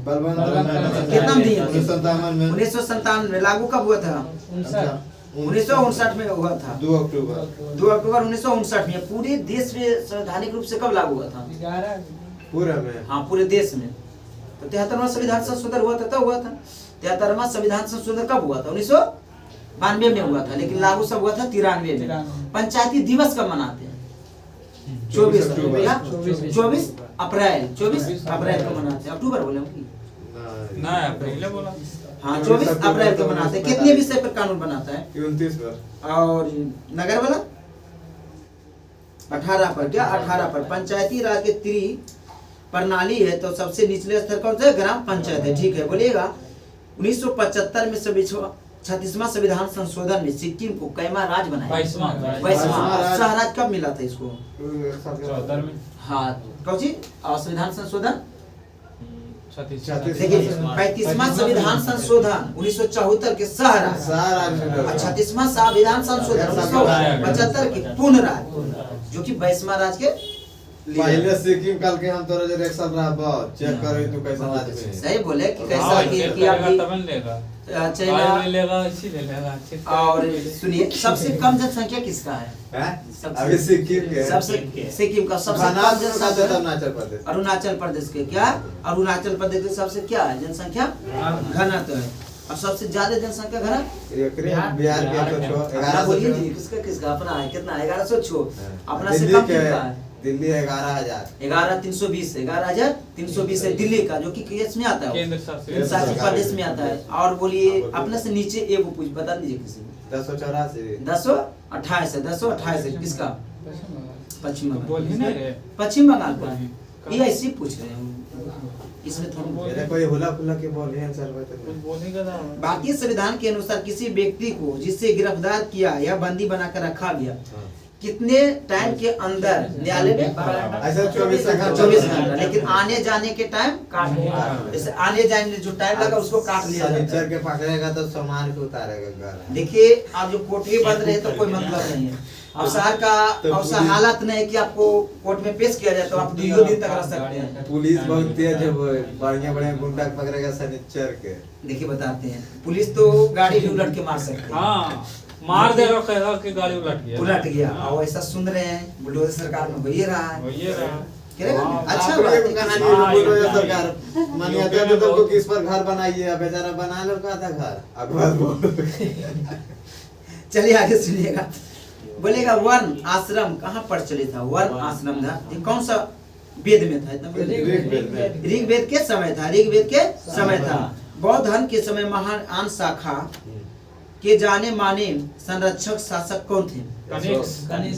कितना दिए? 1957 में लागू कब हुआ था? 1959 में हुआ था। 2 अक्टूबर 2 अक्टूबर 1959 में। पूरे देश में संवैधानिक रूप से कब लागू हुआ था? पूरे में। हाँ, पूरे देश में। तो 73वां संविधान संशोधन हुआ था, तब हुआ था। 73वां संविधान संशोधन कब हुआ था? 1992 में हुआ था, लेकिन लागू सब हुआ था 93 में। पंचायती दिवस कब मनाते हैं? 24 अप्रैल 24 अप्रैल को मनाते हैं। अक्टूबर बोले हम? ना पहले बोला। हाँ, 24 अप्रैल को मनाते हैं। कितने विषय पर कानून बनाता है? 29 पर। और नगर वाला 18 पर। क्या 18 पर? पंचायती राज के प्रणाली है, तो सबसे निचले स्तर कौन सा है? ग्राम पंचायत है। ठीक है, बोलिएगा 1975 में 36वां संविधान संशोधन में सिक्किम को कैमा राज बनाया? 22वां। शहराज कब मिला था इसको? 74 में। हाँ, कौन सी? और संविधान संशोधन 36 देखिए, 35वां संविधान संशोधन 1974 के शहराज, 36वां संविधान संशोधन 1975 की पूर्ण राज, जो कि 22वां राज के पहले सिक्किम कल के हम तोरा जे एक्शन रहा बहुत चेक करे तू कैसा आदमी। सही बोले कि कैसा कि आप चला लेगा, इसी ले लेगा। और सुनिए, सबसे कम जनसंख्या किसका है? अभी सिक्किम के सबसे सिक्किम का सबसे कम जनसंख्या अरुणाचल प्रदेश के। क्या? अरुणाचल प्रदेश के सबसे क्या है जनसंख्या? घनत्व है। और सबसे ज्यादा जनसंख्या घनत्व बिहार के 11 बोलिए जी, किसका किसका अपना है? कितना? 1100 छो अपना से कम कितना है? दिल्ली 11,000 11,320 है दिल्ली का, जो कि केस में आता है, केंद्र शासित प्रदेश में आता है। और बोलिए अपने से नीचे एगो पूछ बता दीजिए किसी को। 1028 है। 1028 है किसका? पश्चिम बंगाल। पश्चिम बंगाल का। ये ऐसे पूछ रहे हैं, इसमें थोड़ा कोई हुला फुला के बोल रहे हैं सर। भारतीय संविधान के अनुसार किसी व्यक्ति को जिससे गिरफ्तार किया या बंदी बनाकर रखा गया कितने टाइम के अंदर न्यायालय में? ऐसा 24 घंटा। लेकिन आने जाने के टाइम काट लिया। जैसे आने जाने जो टाइम लगा उसको काट लिया जाता है। के पकड़ेगा तो सामान को उतारेगा घर। देखिए, आप जो कोठरी बंद रहे तो कोई मतलब नहीं है। अब शहर का अवसर हालत नहीं है कि आपको कोर्ट में पेश किया जाए, तो आप 2 दिन तक रह सकते हैं। पुलिस बहुत तेज है, बढ़िया बढ़िया गुंडा पकड़ेगा शनिचर के। देखिए बताते हैं, पुलिस तो गाड़ी भी उलट के मार सकती है। हाँ, मार देगा, कहेगा कि गाड़ी उलट गया। और ऐसा सुन रहे हैं बुलडोजर सरकार में हो ही रहा है। अच्छा बात है। कहानी सरकार मानिए तो तुमको किस पर घर बनाइए, अब बेचारा बना लो का था घर। अब चलिए आगे सुनिएगा। बोलेगा वर्ण आश्रम कहाँ प्रचलित था? वर्ण आश्रम था, ये कौन सा वेद में था? ऋग्वेद के समय था। ऋग्वेद के समय था। बौद्ध धर्म के समय महान शाखा के जाने माने संरक्षक शासक कौन थे?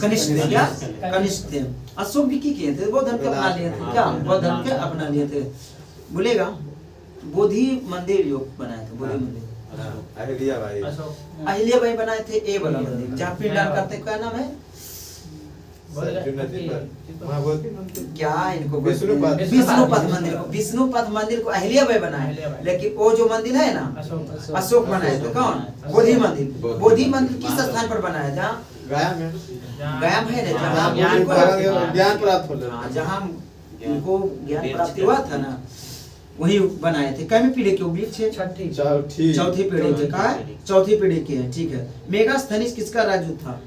कनिष्ठ थे। क्या? कनिष्ठ थे। अशोक भी की किए थे, बौद्ध धर्म के अपना लिए थे। क्या? बौद्ध धर्म के अपना लिए थे। बोलेगा बोधि मंदिर जो बनाया था, बोधि मंदिर अहिल्या बाई बनाए थे। ए वाला मंदिर जहाँ पिंडदान करते, क्या नाम है? क्या इनको? विष्णुपद मंदिर को अहिल्या बाई बनाए, लेकिन वो जो मंदिर है ना अशोक बनाए थे। कौन? बोधि मंदिर। बोधि मंदिर किस स्थान पर बनाया? जहाँ गया है ना, जहाँ ज्ञान प्राप्त हो, जहाँ उनको ज्ञान प्राप्ति हुआ था ना, वही बनाए थे। कई पीढ़ी के वृक्ष है? चौथी पीढ़ी के। कहा? चौथी पीढ़ी के है। ठीक है। मेगास्थनीज किसका राजू था?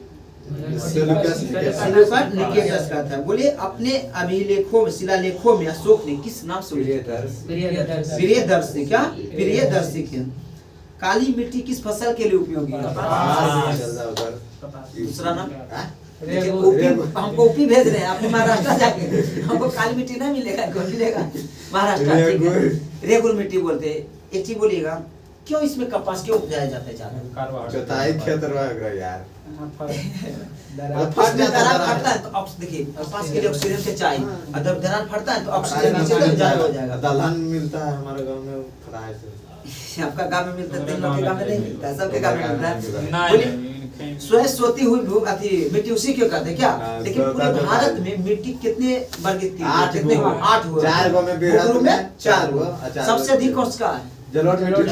निकेटस का था। बोलिए अपने अभिलेखों में, शिलालेखों में अशोक ने किस नाम से? प्रियदर्शी। क्या? प्रियदर्शी के। काली मिट्टी किस फसल के लिए उपयोगी है? दूसरा नाम हमको ऊपी भेज रहे हैं, आपको महाराष्ट्र जाके हमको काली मिट्टी नहीं मिलेगा, कौन मिलेगा? महाराष्ट्र रेगुल मिट्टी बोलते हैं। एक चीज बोलिएगा, क्यों इसमें कपास क्यों उपजाया जाता है ज्यादा? जोताई खेत रहा यार। फट दरार फटता है तो देखिए कपास के लिए ऑक्सीजन के चाहिए, और जब दरार फटता है तो ऑक्सीजन नीचे तक जाया हो जाएगा। दलहन मिलता है हमारे गांव में फ्राई से। आपका गांव में मिलता है, तीन लोग के गांव में नहीं मिलता है, सबके गांव में मिलता है। स्वयं सोती हुई मिट्टी उसी क्यों कहते हैं? क्या? लेकिन पूरे भारत में मिट्टी कितने वर्ग की? 8 हुआ। 4 गो में 4 हुआ। सबसे अधिक उसका है जलोढ़ मिट्टी।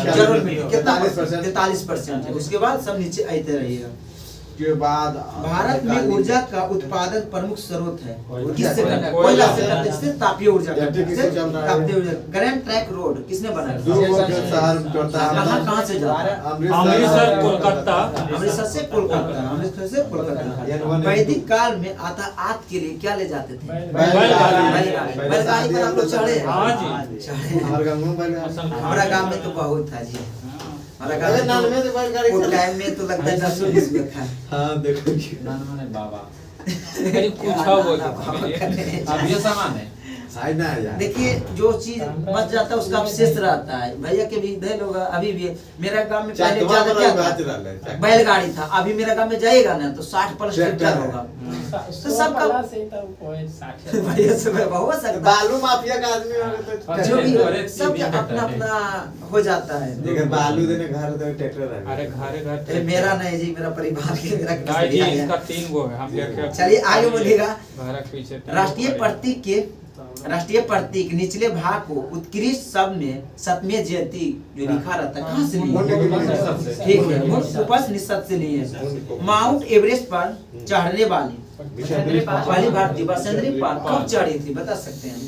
कितना? 43%। उसके बाद सब नीचे आते रहिएगा। के बाद भारत में ऊर्जा का उत्पादन प्रमुख स्रोत है। किससे करता है? कोयला कोयला से से। करता है, जिससे तापीय ऊर्जा करता है। इलेक्ट्रिक से चल रहा है। तापीय ऊर्जा। ग्रैंड ट्रैंक रोड किसने बनाया? दो शहर जोड़ता कहाँ से जाता है? अमृतसर कोलकाता अमृतसर से कोलकाता, अमृतसर से कोलकाता। वैदिक काल में यातायात के लिए क्या ले जाते थे? बैलगाड़ी। बैलगाड़ी पर आप लोग चढ़े? हाँ जी। चढ़े। हमारे गांव में बैलगाड़ी। हमारा गांव में तो बहुत था जी। हमारा गांव अरे में नान में तो बैलगाड़ी उस चला। टाइम में तो लगता है 10-20 में था। हाँ देखो बाबा कुछ हो वो अब ये सामान है आई ना यार। देखिए जो चीज बच जाता है उसका अवशेष रहता है। भैया के भी इधर लोग अभी भी मेरा गांव में पहले चकवा ज्यादा वाला क्या बात था? रहा है। बैलगाड़ी था। अभी मेरा गांव में जाएगा ना तो 60+ ट्रैक्टर ट्रैक्टर है। होगा। तो सबका से तो कोई 60 भैया से हो सकता है। बालू माफिया का आदमी होगा तो जो भी अरे सबका अपना अपना हो जाता है। लेकिन बालू देने घर तो ट्रैक्टर है। अरे घरे अरे घर मेरा नहीं जी, मेरा परिवार के मेरा गाय जी किसी इसका 3 गो है हम देखे चलिए आगे बढ़िएगा। घर के पीछे 3 राष्ट्रीय प्रतीक निचले भाग को उत्कृष्ट शब्द में सतमे जयती जो लिखा रहता है कहाँ से लिए? ठीक है, उपस निषद से लिए हैं। माउंट एवरेस्ट पर चढ़ने वाली पहली भारतीय बसंतरी पाल कब चढ़ी थी बता सकते हैं?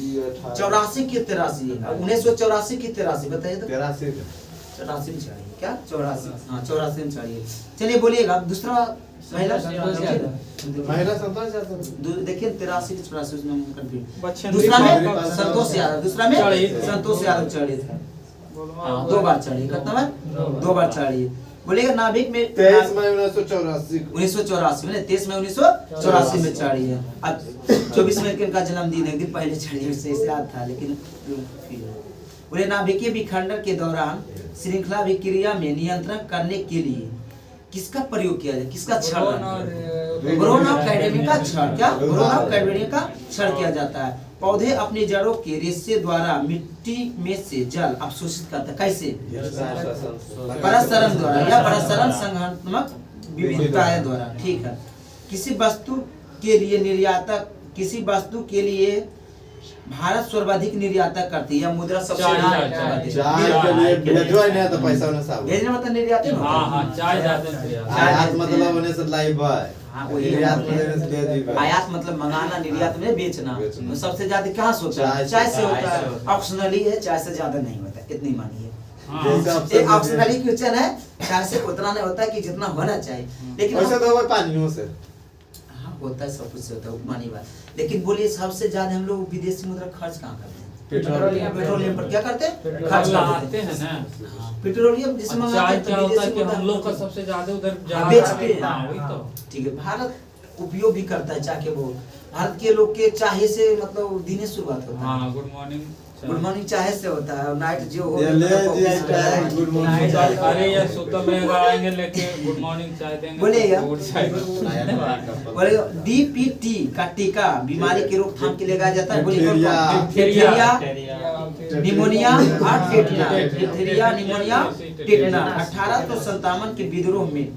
84 की 83 1984 की 83 बताइए तो। 84 में चढ़ी क्या? 84 हाँ 84 में चढ़ी है। चलिए बोलिएगा दूसरा महिला महिला संतोष यादव। देखिए 83 84 में कंफ्यूज। बच्चे दूसरा में दूसरा संतोष यादव, दूसरा में चढ़ी। संतोष यादव चढ़ी थे। हाँ 2 बार चढ़ी। कितना बार? 2 बार चढ़ी। बोलेगा नाभिक में 23 मई 1984 1984 में 23 मई 1984 में चढ़ी है। अब 24 मई इनका जन्मदिन है, एक दिन पहले चढ़ी है, उससे याद था लेकिन बोले नाभिकीय विखंडन के दौरान श्रृंखला अभिक्रिया में नियंत्रण करने के लिए किसका प्रयोग किया जाए? किसका क्षण? बोरोन ऑफ कैडमियम का क्षण। क्या? बोरोन ऑफ कैडमियम का क्षण किया जाता है। पौधे अपनी जड़ों के रेशे द्वारा मिट्टी में से जल अवशोषित करता है। कैसे? परसरण द्वारा या परसरण संघात्मक विविधताएं द्वारा। ठीक है। किसी वस्तु के लिए भारत सर्वाधिक निर्यात करती है या मुद्रा सबसे चाय के लिए भेजो है ना तो पैसा होने साहब। भेजने मतलब निर्यात है। हां हां चाय जाते हैं आयात मतलब होने से लाइव है। हाँ, वही निर्यात मतलब ले दी है। आयात मतलब मंगाना, निर्यात में बेचना। बेचना। सबसे ज्यादा कहाँ से होता है? चाय से होता है। ऑप्शनली है, चाय से ज्यादा नहीं होता, इतनी मानिए। जैसे ये ऑप्शनली क्वेश्चन है, चाय से उतना नहीं होता कि जितना होना चाहिए। लेकिन वैसे तो वो पानियों से हाँ होता है, सब कुछ से होता है, मानी बात। लेकिन बोलिए सबसे ज्यादा हम लोग विदेशी मुद्रा खर्च कहाँ करते हैं? पेट्रोलियम पर क्या करते हैं? खर्च लाते हैं ना। पेट्रोलियम जिसमें चाय क्या होता है कि हम लोग का सबसे ज्यादा उधर ज्यादा बेचते हैं। हाँ, वही तो ठीक है। भारत उपयोग भी करता है चाय के बहुत। भारत के लोग के चाय से मतलब दिन की शुरुआत होता है। हाँ गुड मॉर्निंग गुड मॉर्निंग चाय से होता है और नाइट जो हो ये ले जी चाय गुड मॉर्निंग। अरे यार सुतो में आएंगे लेके गुड मॉर्निंग चाय देंगे बोलिएगा। गुड चाय बोले डीपीटी का टीका बीमारी की रोकथाम के लिए लगाया जाता है। बोलिए डिप्थीरिया, डिप्थीरिया, निमोनिया और टेटना। Diphtheria, pneumonia, टेटना। 1857 के विद्रोह में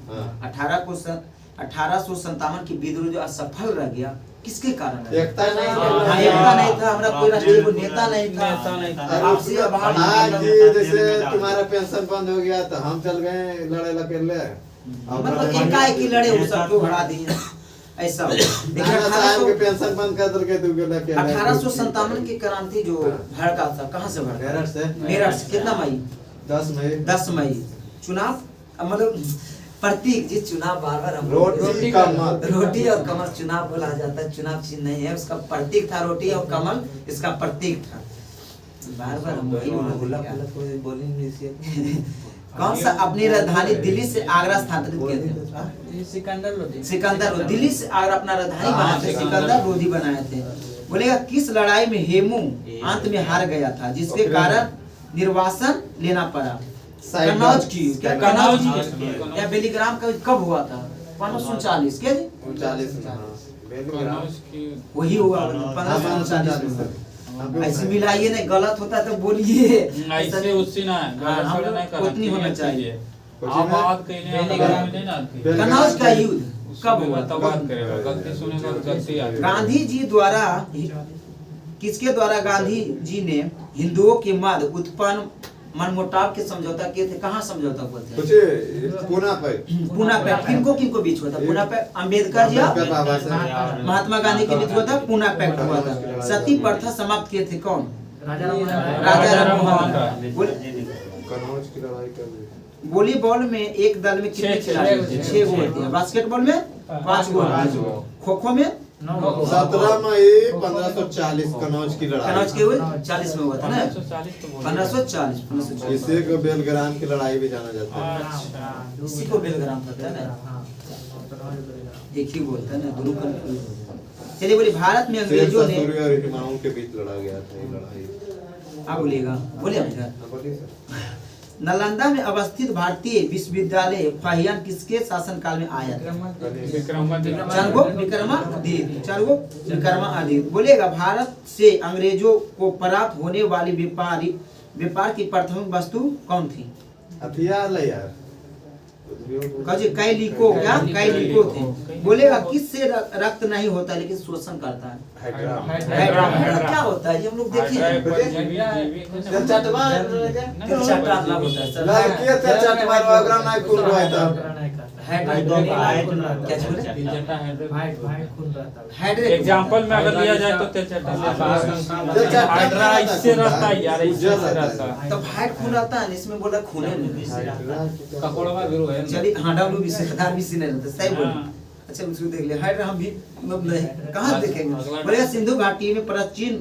1857 के विद्रोह जो असफल रह गया किसके कारण है? एकता नहीं हाँ, एकता नहीं था, हमारा कोई राष्ट्रीय को नेता नहीं था। नेता नहीं था। आपसी आभार आज जैसे तुम्हारा पेंशन बंद हो गया तो हम चल गए लड़े अकेले। मतलब एकाएक ही लड़े, वो सबको भरा दिए ऐसा। लेकिन साहब के पेंशन बंद कर दल के तू गेला अकेले। 1857 की क्रांति जो भड़का था कहाँ से भड़का? मेरठ से। मेरठ से। कितना मई? 10 मई। 10 मई। चुनाव मतलब प्रतीक जी, चुनाव बार बार हम रोटी कमल। रोटी और कमल चुनाव बोला जाता है, चुनाव चिन्ह नहीं है, उसका प्रतीक था रोटी और कमल, इसका प्रतीक था। बार बार हम वही कौन सा अपनी राजधानी दिल्ली से आगरा स्थानांतरित किए थे? सिकंदर लोधी। सिकंदर लोधी। दिल्ली से आगरा अपना राजधानी बनाए थे, सिकंदर लोधी बनाए थे। बोलेगा किस लड़ाई में हेमू अंत में हार गया था जिसके कारण निर्वासन लेना पड़ा? कन्नौज की। क्या कन्नौज की? या बेलीग्राम का कब हुआ था? 1539 के जी? 39 में। हाँ। बेलीग्राम। वही हुआ 1539 में। ऐसे मिलाइए नहीं, गलत होता तो बोलिए। ऐसे उससे ना हाँ, हम लोग उतनी होना चाहिए। आप बात कहिए बेलीग्राम में ना थी। कन्नौज का युद्ध कब हुआ? तब बात करेगा, गलती सुनेगा तो गलती आ जाएगी। गांधी जी द्वारा किसके द्वारा गांधी जी ने हिंदुओं के मध्य उत्पन्न मनमुटाव के समझौता किए थे। कहाँ समझौता बोलते हैं? कुछ पुणे पे पुणे पैक्ट किनको किनको बीच हुआ था? पुणे पैक्ट अम्बेडकर जी और बाबा से महात्मा गांधी के बीच हुआ था। पुणे पैक्ट हुआ था। सती प्रथा समाप्त किए थे कौन? राजा राम राजा राममोहन राय। कनौज की लड़ाई कर दी। वॉलीबॉल में एक दल में कितने खिलाड़ी? 6 गो होते हैं। बास्केटबॉल में 5 गो। खो खो में 17 मई 1540 कनौज की लड़ाई। कनौज के हुए 40 में हुआ था ना। 1540 इसे को बेलग्राम की लड़ाई भी जाना जाता है। अच्छा इसी को बेलग्राम कहते हैं ना। एक ही बोलते हैं ना, दोनों का। चलिए बोलिए, भारत में अंग्रेजों ने सूर्य और हिमालय के बीच लड़ा गया था ये लड़ाई। आप बोलिएगा, बोलिए बेटा। हाँ, बोलिए सर। नालंदा में अवस्थित भारतीय विश्वविद्यालय फाहियान किसके शासनकाल में आया था? विक्रमादित्य। बोलिएगा, भारत से अंग्रेजों को प्राप्त होने वाली व्यापार की प्राथमिक वस्तु कौन थी? हथियार ले यार। कैलिको। क्या कैलिको थे? बोलेगा, किससे रक्त नहीं होता लेकिन शोषण करता है? हाइड्रा। क्या होता है ये हम लोग देखे हैं। एग्जांपल में अगर लिया जाए तो हाइड्रा इससे रहता है यार, इससे रहता है। तब हाइट खून रहता है, इसमें बोला खून है। ककोड़वा गुरु है। चलिए, हाँ डब्लू भी सरदार भी सीने रहते, सही बोले। अच्छा उसको देख ले। हाइड्रा हम भी मतलब नहीं कहाँ देखेंगे? बोलेगा, सिंधु घाटी में प्राचीन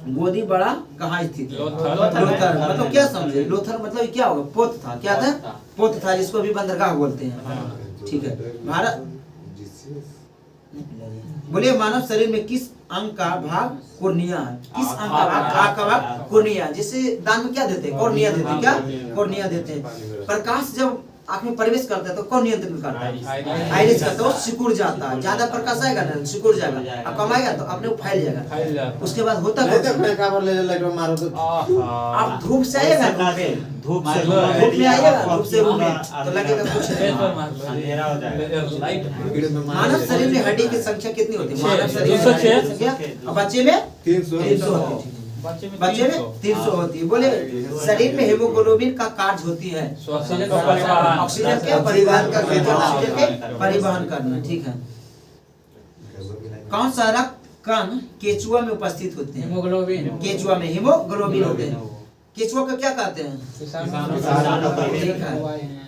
गोदी बड़ा कहाँ स्थित है? लोथल। मतलब क्या समझे? लोथल मतलब क्या होगा? पोत था। क्या था? पोत था, जिसको भी बंदरगाह बोलते हैं। ठीक है। भारत। बोलिए, मानव शरीर में किस अंग का भाग कोर्निया है? किस अंग का भाग? आँख का भाग कोर्निया। जिसे दान में क्या देते हैं? कोर्निया देते हैं। क्या कोर्निया देते हैं? प्रकाश जब आँख में प्रवेश करता है तो कौन नियंत्रण करता है? आइरिस का। तो सिकुड़ जाता है। ज्यादा प्रकाश आएगा ना, सिकुड़ जाएगा। अब कम आएगा तो अपने को फैल जाएगा। उसके बाद होता है आप धूप से आएगा, धूप में आइएगा, धूप से रूम में तो लगेगा कुछ नहीं। मानव शरीर में हड्डी की संख्या कितनी होती है? मानव शरीर में हड्डी की संख्या और बच्चे में 300। बच्चे में 300 होती है। बोले, शरीर में हेमोग्लोबिन का कार्य होती है ऑक्सीजन के परिवहन करना। ऑक्सीजन के परिवहन करना। ठीक है। कौन सा रक्त कण केचुआ में उपस्थित होते हैं? हेमोग्लोबिन। केचुआ में हीमोग्लोबिन होते हैं। केचुआ का क्या कहते हैं? ठीक है।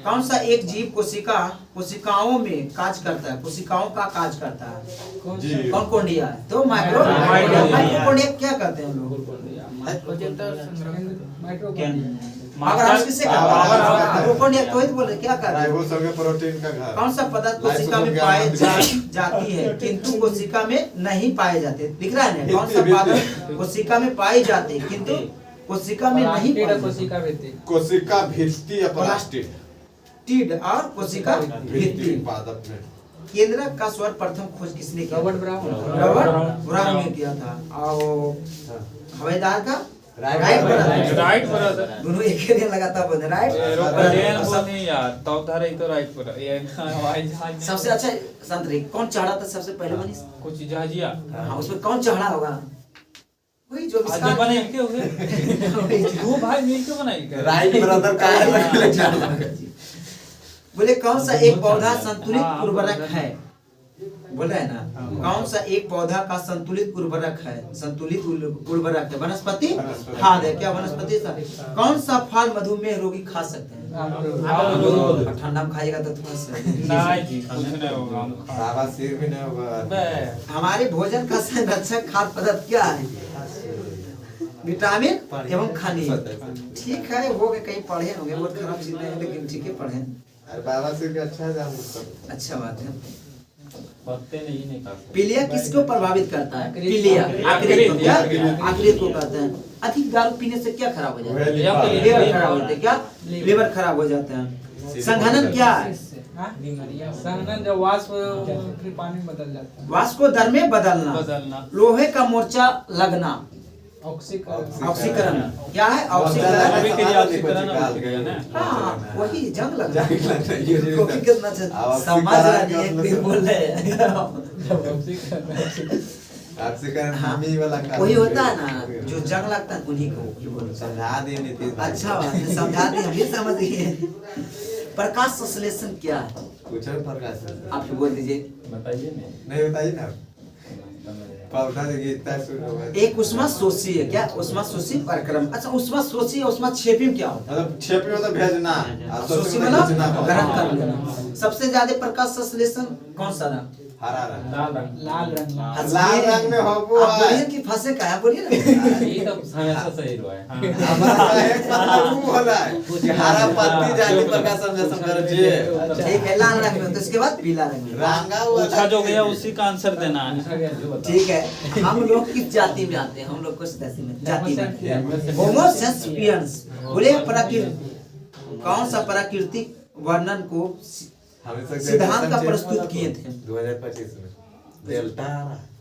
कौन सा एक जीव कोशिकाओं में काज करता है? कोशिकाओं का काज करता है कौन? कोंडिया। तो माइक्रोकोंडिया क्या कहते हैं हम लोग? अगर हम किससे माइक्रोकोंडिया तो ही बोल रहे क्या कर रहे हैं? प्रोटीन का घर। कौन सा पदार्थ कोशिका में पाए जाती है किंतु कोशिका में नहीं पाए जाते? दिख रहा है ना? कौन सा पदार्थ कोशिका में पाई जाते किंतु कोशिका में नहीं पाई? कोशिका भित्ति या प्लास्टिक। टीड और कोशिका भित्ति। पादप में केंद्र का स्वर प्रथम खोज किसने किया? Robert brown. रॉबर्ट ब्राउन ने किया था। और हवाईदार का राइट ब्रदर। दोनों एक ही दिन लगातार बोलते राइट। एरोप्लेन बोलने यार, तो उधर ही तो राइट पर ये हवाई जहाज। सबसे अच्छा संतरी कौन चढ़ा था सबसे पहले मनीष? कुछ जहाजिया। हाँ, उसमें कौन चढ़ा होगा? वही जो आज बनाई के हो गए। दो भाई मिलकर बनाई के। राइट ब्रदर का बोले, कौन सा एक पौधा संतुलित उर्वरक है? बोल रहे हैं ना, कौन सा एक पौधा का संतुलित उर्वरक है? संतुलित उर्वरक है वनस्पति खाद है। क्या वनस्पति? कौन सा फल मधुमेह रोगी खा सकते हैं? ठंडा में खाएगा तो थोड़ा सा नहीं जी, कुछ नहीं होगा। बाबा सिर भी नहीं होगा। हमारे भोजन का संरक्षक खाद्य पदार्थ क्या है? विटामिन एवं खनिज। ठीक है, वो कहीं पढ़े होंगे, बहुत खराब चीज नहीं है लेकिन ठीक है पढ़े। अरे बाबा सिर भी अच्छा है। अच्छा बात है। पत्ते नहीं काटते। पीलिया किसको प्रभावित करता है? पीलिया आकृति को। क्या आकृति को कहते हैं? अधिक दारू पीने से क्या खराब हो जाता है? लीवर खराब होता है। क्या लीवर खराब हो जाता है? संघनन क्या है? संघनन जब वाष्प फिर पानी बदल जाता है। वाष्प को दर में बदलना। लोहे का मोर्चा लगना। ऑक्सीकरण। क्या है? ऑक्सीकरण। हाँ, वही जंग लगना। कितना समझ रहा है, बोल रहे हैं। आपसे कह हाँ, हामी वाला काम वही होता है ना जो जंग लगता है उन्हीं को वही बोलते हैं। समझा दिए नीतीश भाई। अच्छा बात है, समझा दिए, हम भी समझ गए। प्रकाश संश्लेषण क्या है पूछो प्रकाश सर। आप बोल दीजिए। बताइए नहीं। नहीं बताइए ना पौधा से गीता शुरू होगा। एक उष्माशोषी है क्या, उष्माशोषी परिक्रम। अच्छा उष्माशोषी और उष्माक्षेपी में क्या होता है? मतलब छेपी मतलब भेजना शोषी मतलब ग्रहण कर लेना। सबसे ज्यादा प्रकाश संश्लेषण कौन सा रंग? हरा रंग। लाल रंग। लाल रंग। लाल रंग में होबो आप बोलिए है। कि फंसे का है, बोलिए ना। ये तो हमेशा सही रहा है। हमारा एक मतलब वो होला है कि हरा पत्ती जाति प्रकाश संश्लेषण कर जे ठीक है, लाल रंग में, तो इसके बाद पीला रंग में। रंगा हुआ पूछा जो गया उसी का आंसर देना है। ठीक है, हम लोग किस जाति में आते हैं? हम लोग किस जाति में? होमो सेपियंस। बोले प्राकृतिक, कौन सा प्राकृतिक वर्णन को सिद्धांत का प्रस्तुत किए थे? 2025 में डेल्टा।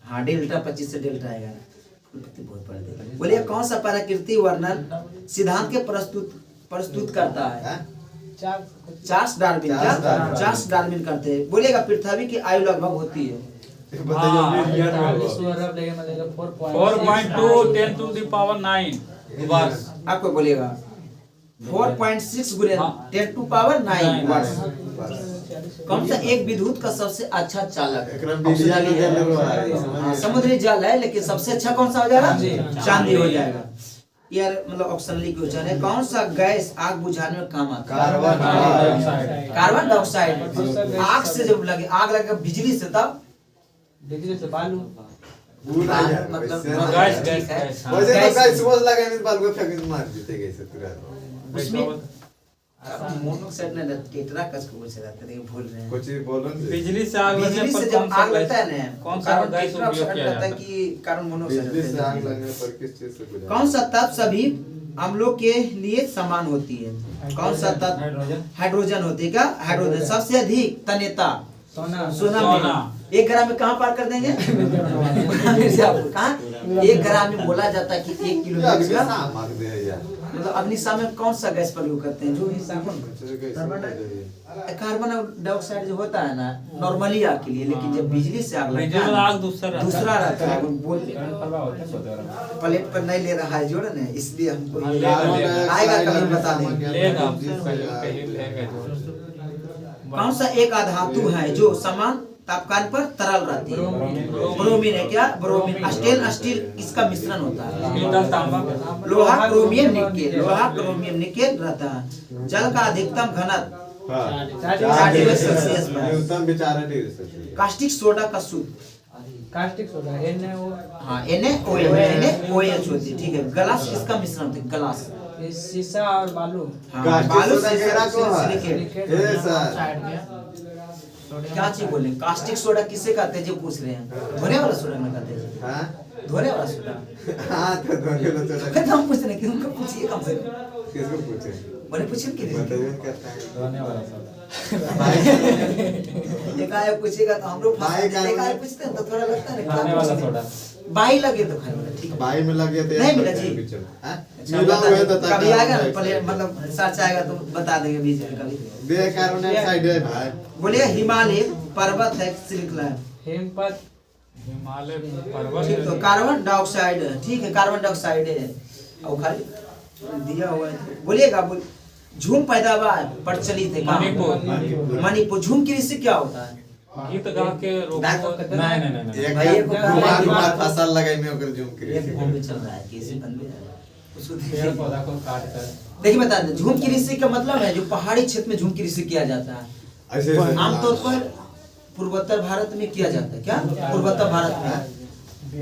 हाँ, डेल्टा 25 से डेल्टा आएगा। बहुत पढ़ दिया। बोलिए कौन सा प्राकृतिक वर्णन सिद्धांत के प्रस्तुत करता है? Charles Darwin. क्या चार्ल्स डार्विन करते हैं? बोलिएगा पृथ्वी की आयु लगभग होती है 4.2 10 to the power 9 वर्ष। आपको बोलिएगा 4.6 गुणे 10 to power 9 वर्ष। कौन सा एक विद्युत का सबसे अच्छा चालक है? हाँ, समुद्री जल है, लेकिन सबसे अच्छा कौन सा हो जाएगा? चांदी हो जाएगा। यार मतलब ऑप्शनली क्वेश्चन है। कौन सा गैस आग बुझाने में काम आता है? Carbon dioxide. आग से जब लगे, आग लगे बिजली से, तब बिजली से बालू। मतलब गैस, ठीक है। गैस, वैसे तो गैस- गाइस सोच लगा नहीं बाल को फेंक के मार देते कैसे तुरंत। उसमें मोनोऑक्साइड ने टेट्रा कस को बोल रहा था, भूल रहे हैं। कुछ बोलो ना। बिजली से आग लगने बिजली पर से कौन जब सा आग लगता है गैस- ना, कौन सा कार्बन गैस उपयोग टेट्राऑक्साइड किया रहता है जाता है? कि कार्बन मोनोऑक्साइड बिजली से आग रहता है। लगने पर किस चीज से गुजरा? कौन सा तत्व सभी अम्लों के लिए समान होती है? कौन सा तत्व? हाइड्रोजन। हाइड्रोजन होती है। क्या हाइड्रोजन सबसे अधिक तन्यता सोना। सोना सोना। में 1 ग्राम में कहाँ पार कर देंगे? कहाँ 1 ग्राम में बोला जाता है कि 1 अगले किलोमीटर। साल मार दे यार। मतलब अग्निशमन में कौन सा गैस प्रयोग करते हैं? जो कार्बन डाइऑक्साइड जो होता है ना, नॉर्मली आग के लिए, लेकिन जब बिजली से आग लगता है बिजली ना, आग दूसरा रहता है। दूसरा रहता है। वो बोल लेगा। प्लेट पर नहीं ले रहा है जोड़ ने, इसलिए हमको ये लेगा। आएगा, कभी बता देंगे। कहीं लेगा जो। कौन सा एक अधातु है जो समान तापमान पर तरल रहती है? ब्रोमीन है। क्या ब्रोमीन? स्टेन स्टील किसका मिश्रण होता है? पीतल, तांबा। लोहा क्रोमियम निकेल। लोहा क्रोमियम निकेल रहता है। जल का अधिकतम घनत्व 4 डिग्री सेल्सियस पर। न्यूनतम विचार डिग्री सेल्सियस। कास्टिक सोडा का सूत्र? Caustic soda NaO। हाँ, NaOH होती है। ठीक है। गलास किसका मिश्रण होता है? गलास ये शीशा और बालू। हाँ, कास्टिक बालू सोडा से गहरा को है। सिलिकेट। ए सर क्या चीज बोले? कास्टिक सोडा किसे कहते हैं? जो पूछ रहे हैं, धोने वाला सोडा में कहते हैं। हां धोने वाला सोडा। हां तो दोनों लोग तो फिर हम पूछ रहे हैं कि उनको पूछिए कम से कम। किसको पूछे बोले पूछिए कि बताइए करता है। धोने वाला सोडा। एकाएक पूछेगा तो हम लोग भाई का- एकाएक पूछते हैं तो थोड़ा लगता है ना खाने क्या वाला पूछते सोडा। हैं। बाई लगे तो खाने वाला। ठीक है। भाई में लगे तो नहीं मिला जी। हां मिला हुआ है तो कभी आएगा ना, पहले मतलब सर्च आएगा तो बता देंगे बीच में कभी। दे कार्बन डाइऑक्साइड है भाई। बोलिए हिमालय पर्वत है श्रृंखला है। हेमपत। हिमालय ठीक, पर्वत। तो कार्बन डाइऑक्साइड है। ठीक है, कार्बन डाइऑक्साइड है और खाली दिया हुआ है। बोलिएगा झूम पैदावार प्रचलित है कहाँ? मणिपुर। मणिपुर। झूम कृषि क्या होता है? गीत गा के रोको। नहीं। एक भाई, एक बार फसल लगाई में ओकर जूम ये करे। फोन पे चल रहा है, कैसे बन रहा है उसको पेड़ देखिए। पौधा को काट कर। देखिए बता दें, झूम कृषि का मतलब है जो पहाड़ी क्षेत्र में झूम कृषि किया जाता है। ऐसे आमतौर पर पूर्वोत्तर भारत में किया जाता है। क्या पूर्वोत्तर भारत में?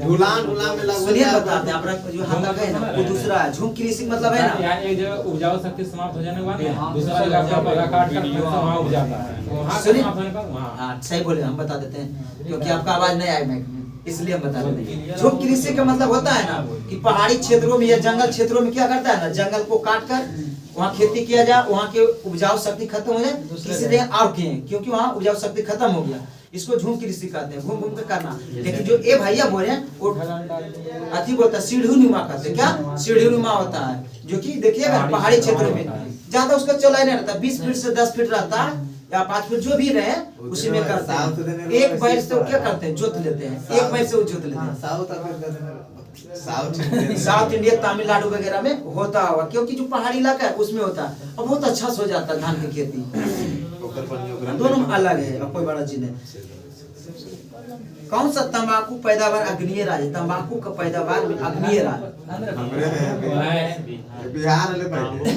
ढुलान में लगभग सुनिए बताते हैं। अपना जो हाथ लगा है ना, वो दूसरा है। झूम कृषि मतलब है ना, यहाँ एक जगह उपजाऊ शक्ति समाप्त हो जाने के बाद दूसरा जगह अपना पौधा काट कर फिर से वहाँ उपजाता है। वहाँ से सुनिए। समाप्त होने पर वहाँ। हाँ सही बोले, हम बता देते हैं क्योंकि आपका आवाज नहीं आया मैं, इसलिए हम बता देते हैं। झूम कृषि का मतलब होता है ना कि पहाड़ी क्षेत्रों में या जंगल क्षेत्रों में क्या करता है ना, जंगल को काट कर वहाँ खेती किया जाए, वहाँ के उपजाऊ शक्ति खत्म हो जाए, किसी जगह और किए, क्योंकि वहाँ उपजाऊ शक्ति खत्म हो गया। इसको झूम कृषि कहते हैं, घूम घूम कर करना। लेकिन जो ए भैया बोल रहे हैं वो अति बोलता है सीढ़ी नुमा कहते हैं। क्या सीढ़ी नुमा होता है, जो कि देखिएगा पहाड़ी क्षेत्रों में ज्यादा उसका चौड़ाई नहीं रहता, 20 फीट से 10 फीट रहता है, या 5 फीट जो भी रहे उसी में करते हैं। एक बैल से वो क्या करते हैं, जोत लेते हैं, एक बैल से वो जोत लेते हैं। साउथ इंडिया तमिलनाडु वगैरह में होता होगा, क्योंकि जो पहाड़ी इलाका है उसमें होता है और बहुत अच्छा से हो जाता है धान की खेती। दोनों अलग है और कोई बड़ा चीज नहीं। कौन सा तंबाकू पैदावार अग्नीय राज्य, तंबाकू का पैदावार में अग्नीय राज्य बिहार ले पहले।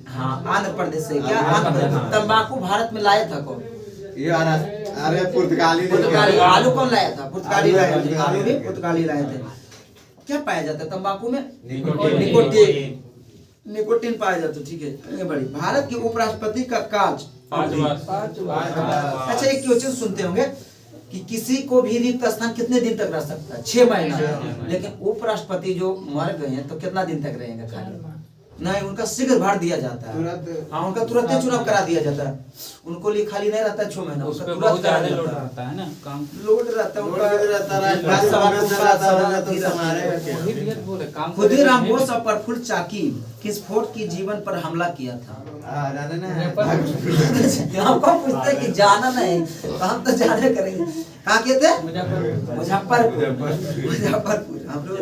हाँ आंध्र प्रदेश से। क्या आंध्र प्रदेश तंबाकू भारत में लाया था कौन? ये अरे पुर्तगाली पुर्तगाली। आलू कौन लाया था? पुर्तगाली लाया थे। आलू भी पुर्तगाली लाए थे। क्या पाया जाता है तंबाकू में? निकोटीन। निकोटीन पाया जाता है। ठीक है, ये बड़ी। भारत के उपराष्ट्रपति का काज 5 वर्ष। अच्छा एक क्वेश्चन सुनते होंगे कि किसी को भी रिक्त स्थान कितने दिन तक रह सकता है? 6 महीना। लेकिन उपराष्ट्रपति जो मर गए हैं तो कितना दिन तक रहेंगे खाली? नहीं, उनका शीघ्र भर दिया जाता है। हाँ, उनका तुरंत चुनाव करा दिया जाता है। उनको लिए खाली नहीं रहता है 6 महीना, उस उसका पे तुरंत बहुत करा ज्यादा देता लोड है। रहता है ना काम। लोड रहता है उनका। खुदीराम बोस और प्रफुल्ल चाकी किस फोर्ट की जीवन पर हमला किया था? जाने ना हमको पूछते हैं कि जाना नहीं तो हम तो जाने करेंगे। कहाँ किए थे? मुजफ्फरपुर। मुजफ्फरपुर। हम लोग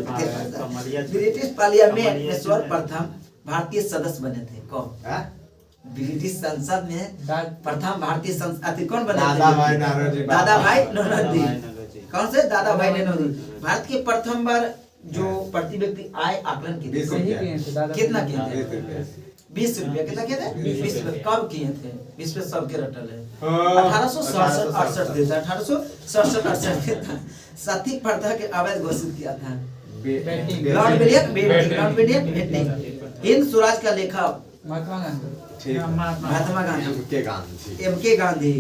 ब्रिटिश पार्लियामेंट में सर्वप्रथम भारतीय सदस्य बने थे कौन? ब्रिटिश संसद में प्रथम भारतीय संसद कौन बने थे? दादा भाई नौरोजी। दादा भाई नौरोजी। कौन से? दादा भाई नौरोजी। भारत के प्रथम बार जो प्रति व्यक्ति आय आकलन किए थे कितना किए थे? 20 रुपया। कितना किए थे? 20 रुपया। कब किए थे? 20 पे सबके रटल है। 1867-68 देता है। 1867-68 देता है। सती प्रथा के अवैध घोषित किया था Lord William Bentinck. Hind Swaraj का लेखक महात्मा गांधी। महात्मा गांधी। एम.के. गांधी।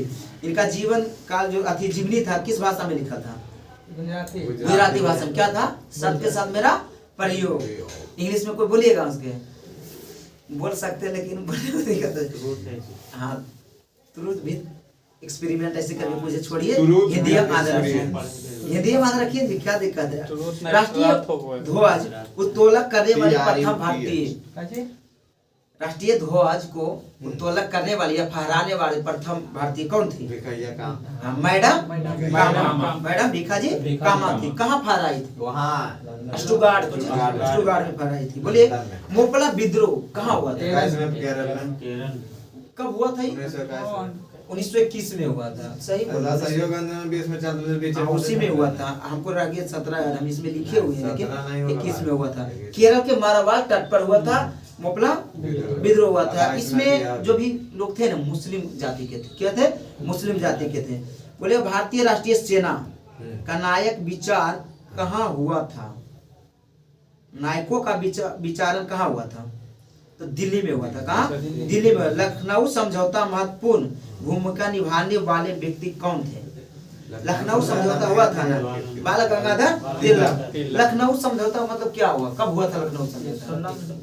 इनका जीवन काल जो अति जीवनी था किस भाषा में लिखा था? गुजराती भाषा में। क्या था? सबके साथ मेरा प्रयोग। इंग्लिश में कोई बोलिएगा उसके? बोल सकते हैं लेकिन बोलने नहीं करते। हाँ, तुरंत भी एक्सपेरिमेंट ऐसे करके मुझे छोड़िए। हिंदी में आदर रखिए, हिंदी में आदर रखिए। क्या दिक्कत है? राष्ट्रीय ध्वज उत्तोलक करने वाली प्रथम भारतीय, राष्ट्रीय ध्वज को उत्तोलक करने वाली या फहराने वाली प्रथम भारतीय कौन थी? मैडम मैडम भिखाजी कामा थी। कहाँ फहराई थी? वहाँ स्टुगार्ड में फहराई थी। बोलिए मोपला विद्रोह कहाँ हुआ था? कब हुआ था? 1921 में हुआ था। सही बोला। सहयोग आंदोलन 20 में चल उसी में हुआ था। हमको रह गया 17, हम इसमें लिखे हुए हैं लेकिन 21 में हुआ था। केरल के मारवाड़ तट पर हुआ था मोपला विद्रोह हुआ था। इसमें जो भी लोग थे ना मुस्लिम जाति के थे। क्या थे? मुस्लिम जाति के थे। बोले भारतीय राष्ट्रीय सेना का नायक विचार कहाँ हुआ था? नायकों का विचारण कहाँ हुआ था? तो दिल्ली में हुआ था। कहाँ? दिल्ली में। लखनऊ समझौता महत्वपूर्ण भूमिका निभाने वाले व्यक्ति कौन थे? लखनऊ समझौता हुआ था ना, बाल गंगाधर तिलक। लखनऊ समझौता मतलब क्या हुआ? कब हुआ था लखनऊ समझौता?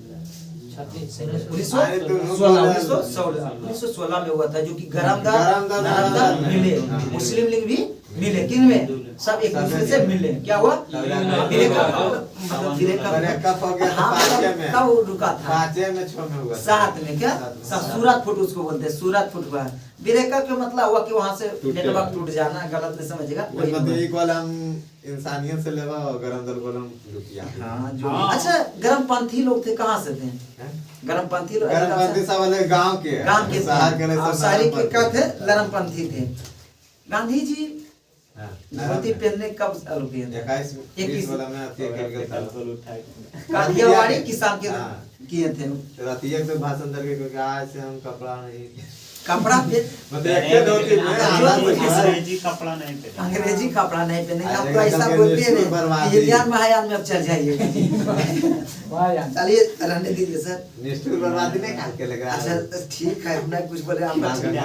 1916 में हुआ था। जो कि गरमदार मिले, मुस्लिम लीग भी मिले। किन में? सब एक दूसरे से मिले। क्या हुआ? कब रुका था? 7 में। क्या? सूरत फुट उसको बोलते हैं। सूरत फुट हुआ। ब्रेकअप का मतलब हुआ कि वहाँ से नेटवर्क टूट जाना। गलत नहीं समझेगा। इंसानियत से लेवा और गरम दल को हाँ जो अच्छा गरमपंथी लोग थे कहाँ से थे? गरमपंथी लोग सब वाले गांव के शहरी के क्या थे? गरमपंथी थे। गांधी जी धोती पहनने कब चालू किए थे? 21 काठियावाड़ी किसान के किए थे। रातिया से भाषण दे के आज से हम कपड़ा नहीं कपड़ा मतलब एक धोती में अंग्रेजी कपड़ा नहीं पहने। अंग्रेजी कपड़ा नहीं पहने। आप तो ऐसा बोलते हैं ये ज्ञान महायान में अब चल जाइएगा। चलिए रहने दीजिए सर। निष्ठुर बर्बादी नहीं काट के लगा। अच्छा ठीक है, अपना कुछ बोले। अंग्रेजों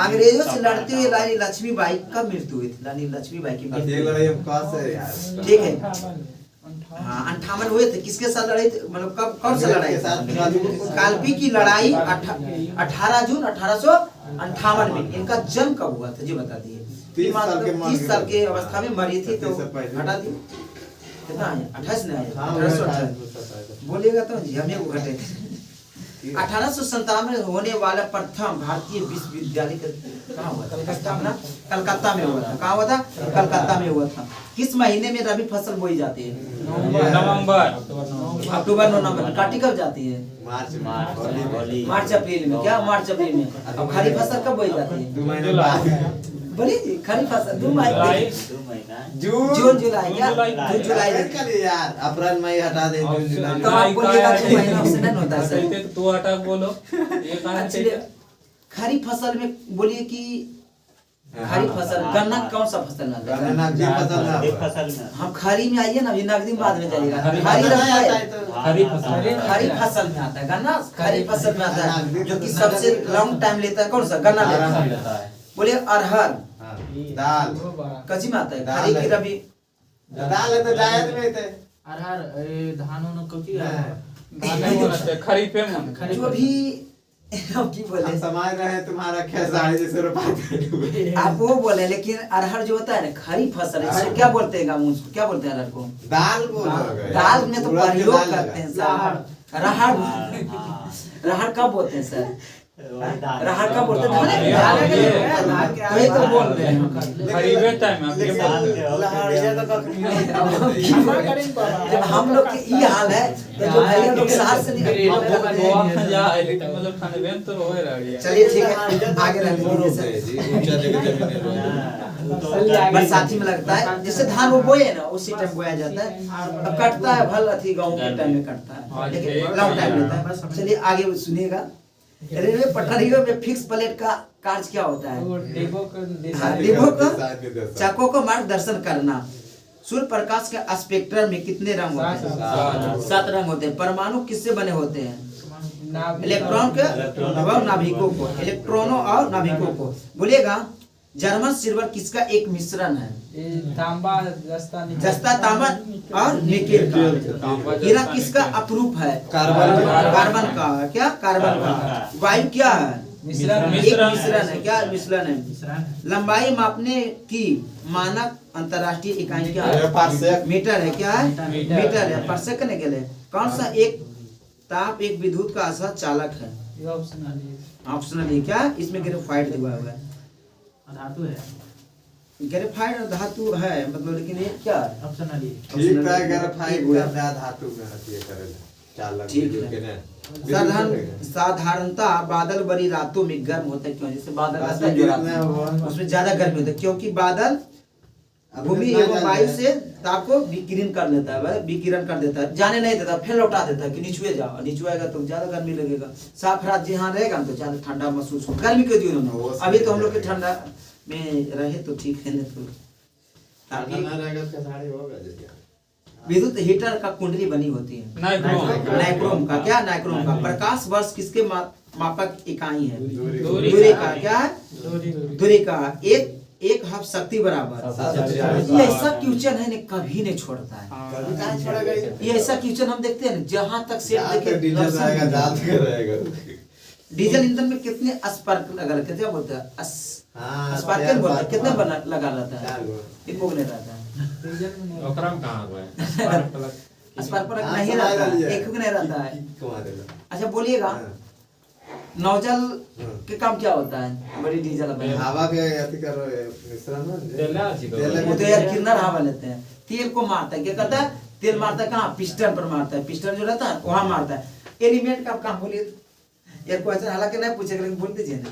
अंग्रेजों से लड़ते हुए रानी लक्ष्मीबाई कब मृत्यु हुई थी? रानी लक्ष्मीबाई की मृत्यु। ठीक है। हाँ 58 हुए थे। किसके साथ लड़ाई थी? मतलब कब कौन सा लड़ाई? कालपी की लड़ाई 18 जून 1858 में। इनका जन्म कब हुआ था जी बता दिए? 30 साल के अवस्था में मरी थी तो हटा दी। कितना है? 28 नहीं आया? 1828 बोलिएगा तो जी हमें वो घटे। 1897 में होने वाला प्रथम भारतीय विश्वविद्यालय कहाँ हुआ था? स्थापना कलकत्ता में हुआ था। कहाँ हुआ था? कलकत्ता में हुआ था। किस महीने में रबी फसल बोई जाती है? नवंबर अक्टूबर नवंबर। काटी कब जाती है? मार्च अप्रैल में। क्या मार्च अप्रैल में? अब खरीफ फसल कब बोई जाती है? 2 महीने बाद बोलिए जी, खरीफ फसल 2 महीने। जून जून जुलाई क्या? जून जुलाई कल यार अप्रैल मई हटा दे जून जुलाई तो आप बोलिएगा 2 महीना उससे नहीं होता है सर। कहते तो हटा बोलो ये कहां से एक्चुअली खरीफ फसल में बोलिए कि खरीफ फसल गन्ना कौन सा फसल में आता है? गन्ना की फसल ना फसल में हम खरी में आइए ना, अभी नकदी बाद में जाइएगा। खरीफ खरी फसल रहता आता है, है तो खरीफ फसल खरीफ फसल में आता है गन्ना। खरीफ फसल में आता है नकदी जो कि फसल सबसे में लॉन्ग टाइम लेता है। कौन सा? गन्ना लेता है। बोलिए अरहर हाँ, दाल कच्ची में आता है। दाल खरीफ है। की रबी दाल है तो जायद में थे अरहर धान होना कभी धान नहीं होना चाहिए खरीफ में जो भी हम की बोले हम समझ रहे हैं तुम्हारा खेसारी जैसे रोपाते आप वो बोले, लेकिन अरहर जो होता है ना खरीफ फसल है, इसको क्या बोलते हैं गाँव उसको? क्या बोलते हैं अरहर को? दाल बोलोगे दाल में तो उड़द की प्रयोग दाल करते हैं लगा। सर। राहड़ राहड़ कब बोलते हैं सर? राहड़ कब बोलते हैं? वही तो बोल रहे हैं। खरीफे टाइम में ये जब हम लोग के ये हाल है तो जो भैया लोग शहर से निकल गोवा जा लेकिन मतलब खाने में तो होए रह गया। चलिए ठीक है, आगे रहने दीजिए सर। बरसाती में लगता है, जैसे धान वो बोए ना उसी टाइम बोया जाता है। अब कटता है भल अथी गाँव के टाइम में कटता है, लेकिन लॉन्ग टाइम लेता है। चलिए आगे सुनिएगा। रेलवे पटरियों में फिक्स प्लेट का कार्य क्या होता है? हाँ, डिब्बों को चाकों को मार्गदर्शन करना। सूर्य प्रकाश के स्पेक्ट्रम में कितने रंग होते हैं? 7 रंग होते हैं। परमाणु किससे बने होते हैं? इलेक्ट्रॉन के एवं नाभिकों को। इलेक्ट्रॉनों और नाभिकों को। बोलिएगा जर्मन सिल्वर किसका एक मिश्रण है? तांबा जस्ता तांबा और निकेल का। हीरा किसका अपरूप है? कार्बन का। क्या? कार्बन का। वायु क्या है? मिश्रण एक मिश्रण है। क्या मिश्रण है? लंबाई मापने की मानक अंतरराष्ट्रीय इकाई क्या है? मीटर है। क्या है? मीटर है। परसेक करने के लिए कौन सा एक ताप एक विद्युत का आशा चालक है? ऑप्शनल है। क्या? इसमें ग्रेफाइट दिया हुआ है। धातु है, ग्रेफाइट धातु है मतलब, लेकिन ये क्या है? ऑप्शनल है। ठीक है ग्रेफाइट का धातु में हथिये करेला चालक ठीक विद्युत है। के ने साधारणतः बादल बड़ी रातों में गर्म होता है। क्यों? जैसे बादल आता रास्ते है जो रात गिरने में, हुआ उसमें ज्यादा गर्मी होता है क्योंकि बादल भूमि एवं वायु से ताप को विकिरण कर लेता है, विकिरण कर देता है, जाने नहीं देता, फिर लौटा देता है कि नीचे जाओ। नीचे आएगा तो ज्यादा गर्मी लगेगा। साफ रात जहाँ रहेगा तो ज्यादा ठंडा महसूस होगा। गर्मी के दिनों में अभी तो हम लोग के ठंडा में रहे तो ठीक है, नहीं तो ताकि खेसारी होगा जैसे विद्युत हीटर का कुंडली बनी होती है नाइक्रोम का। क्या? नाइक्रोम का। प्रकाश वर्ष किसके मापक इकाई है? दूरी का। क्या है? दूरी का। एक हफ शक्ति बराबर। ये ऐसा क्वेश्चन है ना, कभी नहीं छोड़ता है। ये ऐसा क्वेश्चन हम देखते हैं ना, जहाँ तक सेट देखे डीजल रहेगा जात के रहेगा डीजल इंजन में कितने स्पार्क लगा रहते हैं? क्या बोलते हैं? स्पार्कल बोलते हैं। कितने बना लगा रहता है? एक नहीं रहता है। ओकरम कहां गए स्पार्क पर नहीं रहता है, एक नहीं रहता है। अच्छा बोलिएगा नौजल के काम क्या होता है? बड़ी डीजल हवा के अति करो मिश्रण में वो तो यार किन्नर हवा लेते हैं। तेल को मारता है। क्या करता है? तेल मारता है कहाँ? पिस्टन पर मारता है। पिस्टन जो रहता है वहां मारता है। एलिमेंट का काम बोलिए यार, क्वेश्चन हालांकि नहीं पूछेगा लेकिन बोल दीजिए ना।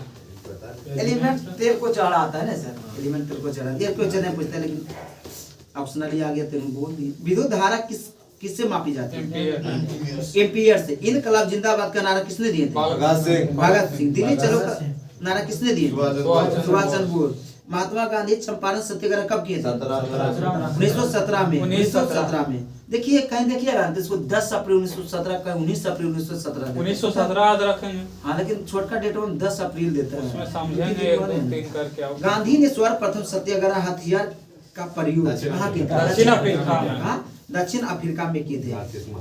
एलिमेंट तेल को चढ़ाता है ना सर, एलिमेंट तेल को चढ़ाता है। ये क्वेश्चन नहीं पूछता लेकिन ऑप्शनली आ गया तेल बोल दिए। विद्युत धारा किससे मापी जाती है? एम्पियर से। इनकलाब जिंदाबाद का नारा किसने दिए थे? भगत सिंह। दिल्ली चलो का नारा किसने दिए? सुभाष चंद्र बोस। महात्मा गांधी चंपारण सत्याग्रह कब किए थे? 1917 में। 1917 में। देखिए कहीं देखिएगा इसको 10 अप्रैल 1917 का 19 अप्रैल 1917 1917 याद रखेंगे। हाँ लेकिन छोटका डेट में 10 अप्रैल देता है। उसमें समझेंगे 1 2 3 करके आओ। गांधी ने सर्वप्रथम सत्याग्रह हथियार का प्रयोग कहाँ किया? दक्षिण अफ्रीका में। हाँ दक्षिण अफ्रीका में किए थे।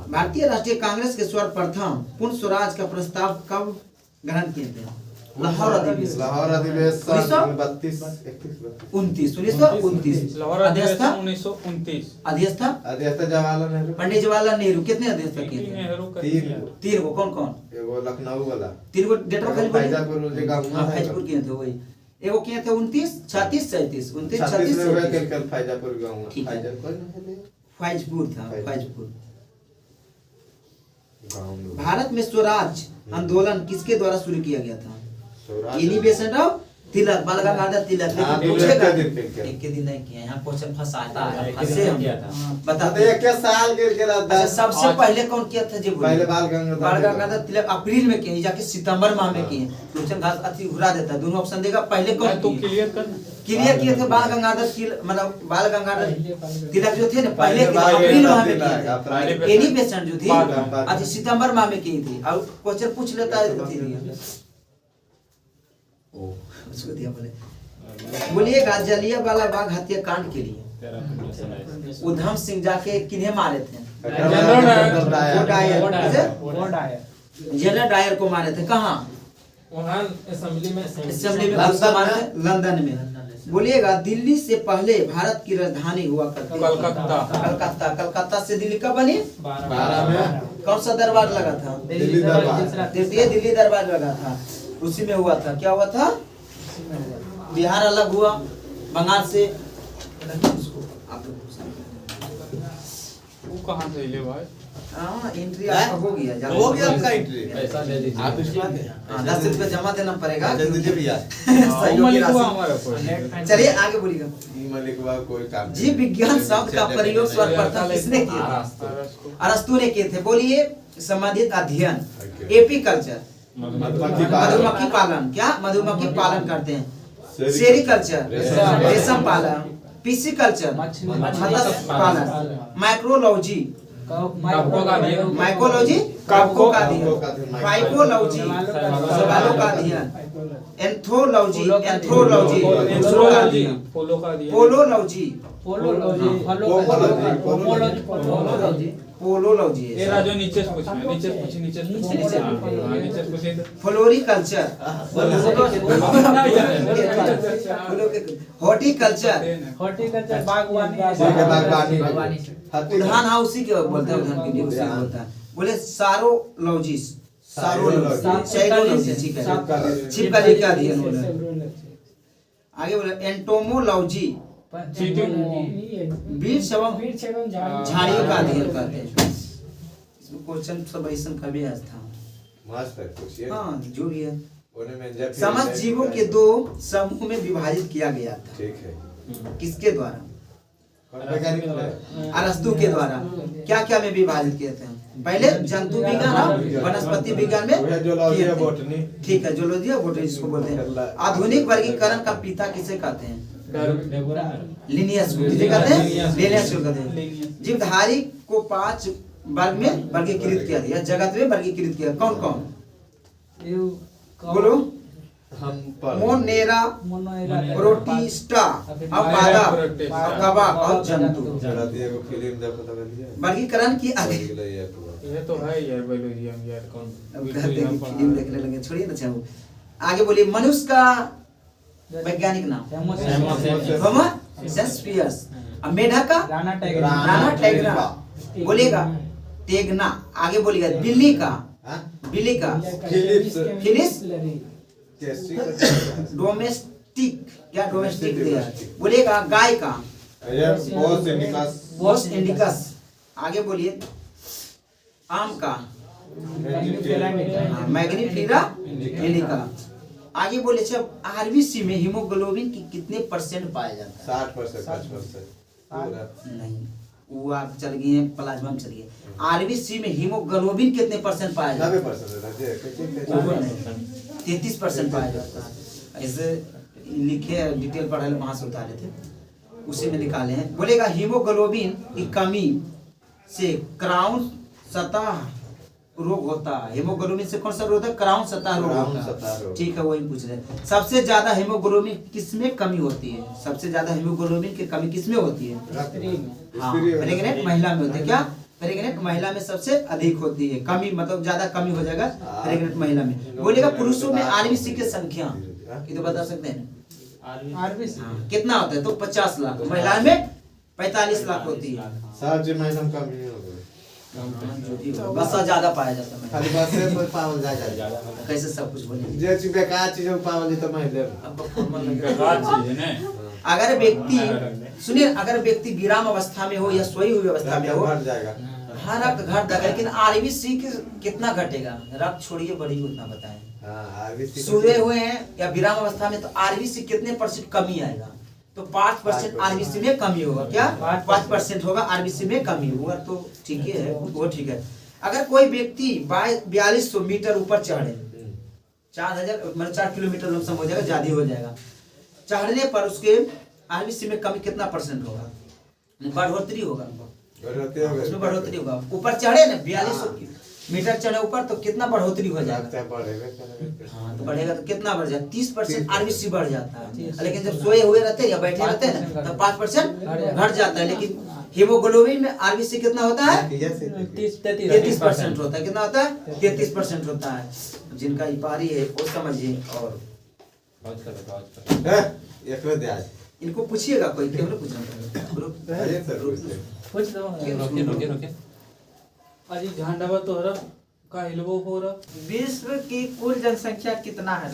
भारतीय राष्ट्रीय कांग्रेस के सर्वप्रथम पूर्ण स्वराज का प्रस्ताव कब ग्रहण किए थे? लाहौर अधिवेशन लाहौर अधिवेशन 32 29 1929 लाहौर अध्यक्षता अधिवेशन 1929। अध्यक्षता अध्यक्षता जवाहरलाल नेहरू पंडित जवाहरलाल नेहरू कितने अध्यक्षता किए थे? नेहरू का तीन। किया। तीन को कौन कौन? एगो लखनऊ वाला, तीन को डेट खाली बोलिए। फैजापुर जो गाँव में हाँ, है। फैजपुर किए थे वही। एगो किए थे 29 36 37 29 36 36 में हुआ 37 कल फैजापुर गाँव में। ठीक है। फैजापुर नहीं है फैजपुर था फैजपुर। फैजपुर। गाँव में। भारत में स्वराज आंदोलन किसके द्वारा शुरू किया गया था? स्वराज- इनिवेशन ऑफ तिलक, बाल गंगाधर तिलक। हाँ, लेकिन बिल्कुल, पूछेगा एक दिन पे किया। एक के दिन नहीं किया, यहाँ क्वेश्चन फंसाता है, एक के फंसे दिन हम किया था। बताते एक के साल के अच्छा, दस सबसे आज- पहले कौन किया था जी? बोलिए। पहले बाल गंगाधर बाल तिलक। गंगाधर तिलक अप्रैल में किए, जाके सितंबर माह में हाँ। किए। क्वेश्चन घास अति घुरा देता है, दोनों ऑप्शन देगा। पहले कौन तो किए? क्लियर करना। क्लियर किए थे बाल गंगाधर तिलक, मतलब बाल गंगाधर तिलक जो थे ना पहले पहले के बाल अप्रैल माह में गंगाधर किए थे। तिलक, अप्रैल। एनी पेशेंट जो थी बाद- अच्छा सितंबर माह में की थी। और क्वेश्चन पूछ लेता है तो थी ओ उसको दिया बोलिएगा जलियांवाला बाग हत्याकांड के लिए उधम सिंह जाके किन्हें मारे थे? General Dyer. वो डायर। जनरल डायर को मारे थे। कहाँ? वहाँ असेंबली में असेंबली में घुस के मारे थे, लंदन में। बोलिएगा दिल्ली से पहले भारत की राजधानी हुआ करती थी कलकत्ता। कलकत्ता। कलकत्ता से दिल्ली कब बनी? 12 में कौन सा दरबार लगा था? दिल्ली दरबार। ये दिल्ली दरबार लगा था, उसी में हुआ था। क्या हुआ था? बिहार अलग हुआ बंगाल से। वो कहाँ से ले भाई? हाँ एंट्री आपका हो गया। हो गया आपका एंट्री। पैसा दे दीजिए। आप इसमें हाँ, 10 रुपये जमा देना पड़ेगा। दे दीजिए भैया। सहयोग की राशि। हमारा कोई। चलिए आगे बोलिएगा। ई मलिकवा कोई काम जीव विज्ञान शब्द का प्रयोग सर्वप्रथम किसने किया था? अरस्तु ने किए थे। बोलिए संबंधित अध्ययन। एपीकल्चर मधुमक्खी पालन। क्या मधुमक्खी पालन करते हैं? सेरिकल्चर रेशम पालन। पिसिकल्चर मत्स्य पालन। माइक्रोलॉजी माइकोलॉजी कवकों का अध्ययन। फाइकोलॉजी सवालों का अध्ययन। एंथ्रोलॉजी एंथ्रोलॉजी दूसरों का अध्ययन। फूलों का दिया। पोलोलॉजी पोलोलॉजी ये राजो नीचे से पूछना, नीचे से पूछिए, नीचे से पूछिए। नीचे हाँ, नीचे से पूछिए तो। फ्लोरिकल्चर हॉर्टिकल्चर हॉर्टिकल्चर बागवानी। ठीक है, बागवानी। उद्यान हाउसी के बोलते हैं, उद्यान के लिए उसे बोलता है। बोले सारोलॉजिस्ट साइरोलॉजी ठीक है। छिपकली का अध्ययन बोला। आगे बोले एंटोमोलॉजी वृक्ष एवं झाड़ियों का अध्ययन करते हैं। इसमें क्वेश्चन सब ऐसा कभी आज था। मस्त है पूछिए। हाँ जो भी है। उन्हें में जब समस्त जीवों के दो समूह में विभाजित किया गया था। ठीक है। किसके द्वारा? कौन वैज्ञानिक है? अरस्तु के द्वारा। क्या क्या में विभाजित किए थे? पहले जंतु विज्ञान और वनस्पति विज्ञान में वह जूलॉजी किए और थे। बॉटनी। ठीक है, जूलॉजी और बॉटनी जिसको बोलते हैं। आधुनिक वर्गीकरण का पिता किसे कहते हैं? लिनियस को किसे कहते हैं? लिनियस को कहते हैं। जीवधारी को 5 वर्ग में वर्गीकृत किया गया, जगत में वर्गीकृत किया। कौन कौन बोलो? हम पढ़ मोनेरा, प्रोटिस्टा, अपादा, अकबा और जंतु। राती एगो फिल्म देखो तो बोलिए। वर्गीकरण की आगे ये तो है यार बायोलॉजी हम यार कौन अब कहते हैं कि फिल्म देखने लगे, छोड़िए ना चाहो। आगे बोलिए मनुष्य का वैज्ञानिक नाम? होमो सेस्पियस। अब मेढक का? राणा टाइगर। राणा टेगरा। बोलिएगा टेगना। आगे बोलिएगा बिल्ली का? बिल्ली का फिलिस डोमेस्टिक। क्या डोमेस्टिक दिया? बोलिएगा गाय का? ये बोस इंडिकस बोस इंडिकस। आगे बोलिए आम का? Mangifera indica. आगे बोले जब आरबीसी में हीमोग्लोबिन की कितने परसेंट पाया जाता है? 60%, 5%। नहीं, वो आप चल गए हैं प्लाज्मा में चल गए। आरबीसी में हीमोग्लोबिन कितने परसेंट पाया जाता है? 90%। 33% पाया जाता है। ऐसे लिखे डिटेल पढ़े वहां से उतारे थे, उसी में निकाले हैं। बोलेगा हीमोग्लोबिन की कमी से क्राउन सतह रोग होता है। हीमोग्लोबिन से कौन सा रोग होता है? क्राउन सतह रोग क्राउन होता सतह है। रोग। ठीक है, वही पूछ रहे हैं। सबसे ज्यादा हीमोग्लोबिन किसमें कमी होती है? सबसे ज्यादा हीमोग्लोबिन की कमी किसमें होती है? हाँ, प्रेग्नेंट महिला में होती है। क्या? प्रेग्नेंट महिला में सबसे अधिक होती है, कमी मतलब ज्यादा कमी हो जाएगा प्रेग्नेंट महिला में। बोलेगा पुरुषों में आरबीसी की संख्या ये तो बता सकते हैं आरबीसी कितना होता है? तो 50 लाख, महिलाओं में 45 लाख होती है। सर जी मैडम कम ही हो गए, बस ज्यादा पाया जाता है। खाली बस से कोई पावल जा जाए, कैसे सब कुछ बोलेंगे? जे चीज बेकार चीज पावल जी तो महिला अब फॉर्मल लग रहा है। बेकार चीज है ना। अगर व्यक्ति सुनिए, अगर व्यक्ति विराम अवस्था में हो या सोई हुई अवस्था में हो, घट जाएगा। हाँ रक्त घट जाएगा, लेकिन आरबीसी कितना घटेगा? रक्त छोड़िए बड़ी उतना बताएं। हाँ आरबीसी सोए हुए हैं या विराम अवस्था में, तो आरबीसी कितने % कमी आएगा? तो 5% आरबीसी में कमी होगा। क्या 5% होगा आरबीसी में कमी होगा? तो ठीक ही है, वो ठीक है। अगर कोई व्यक्ति 4200 मीटर ऊपर चढ़े, 4000 मतलब 4 किलोमीटर लमसम हो जाएगा, ज्यादा हो जाएगा, चढ़ने पर उसके आरबीसी में कमी कितना % होगा? बढ़ोतरी होगा, उसमें बढ़ोतरी होगा। ऊपर चढ़े ना 4200 मीटर चढ़े ऊपर, तो कितना बढ़ोतरी हो जाएगा? हाँ तो बढ़ेगा तो कितना बढ़ जाएगा? 30% आरबीसी बढ़ जाता है। लेकिन जब सोए हुए रहते हैं या बैठे रहते हैं ना, तो 5% घट जाता है। लेकिन हीमोग्लोबिन में आरबीसी कितना होता है? 33% होता है। कितना होता है? 33% होता है। जिनका इपारी है वो समझिए। और इनको पूछिएगा, कोई क्यों नहीं पूछना? कुछ दो रोके। अजी झंडा तो रहा का हिलवो हो रहा। विश्व की कुल जनसंख्या कितना है?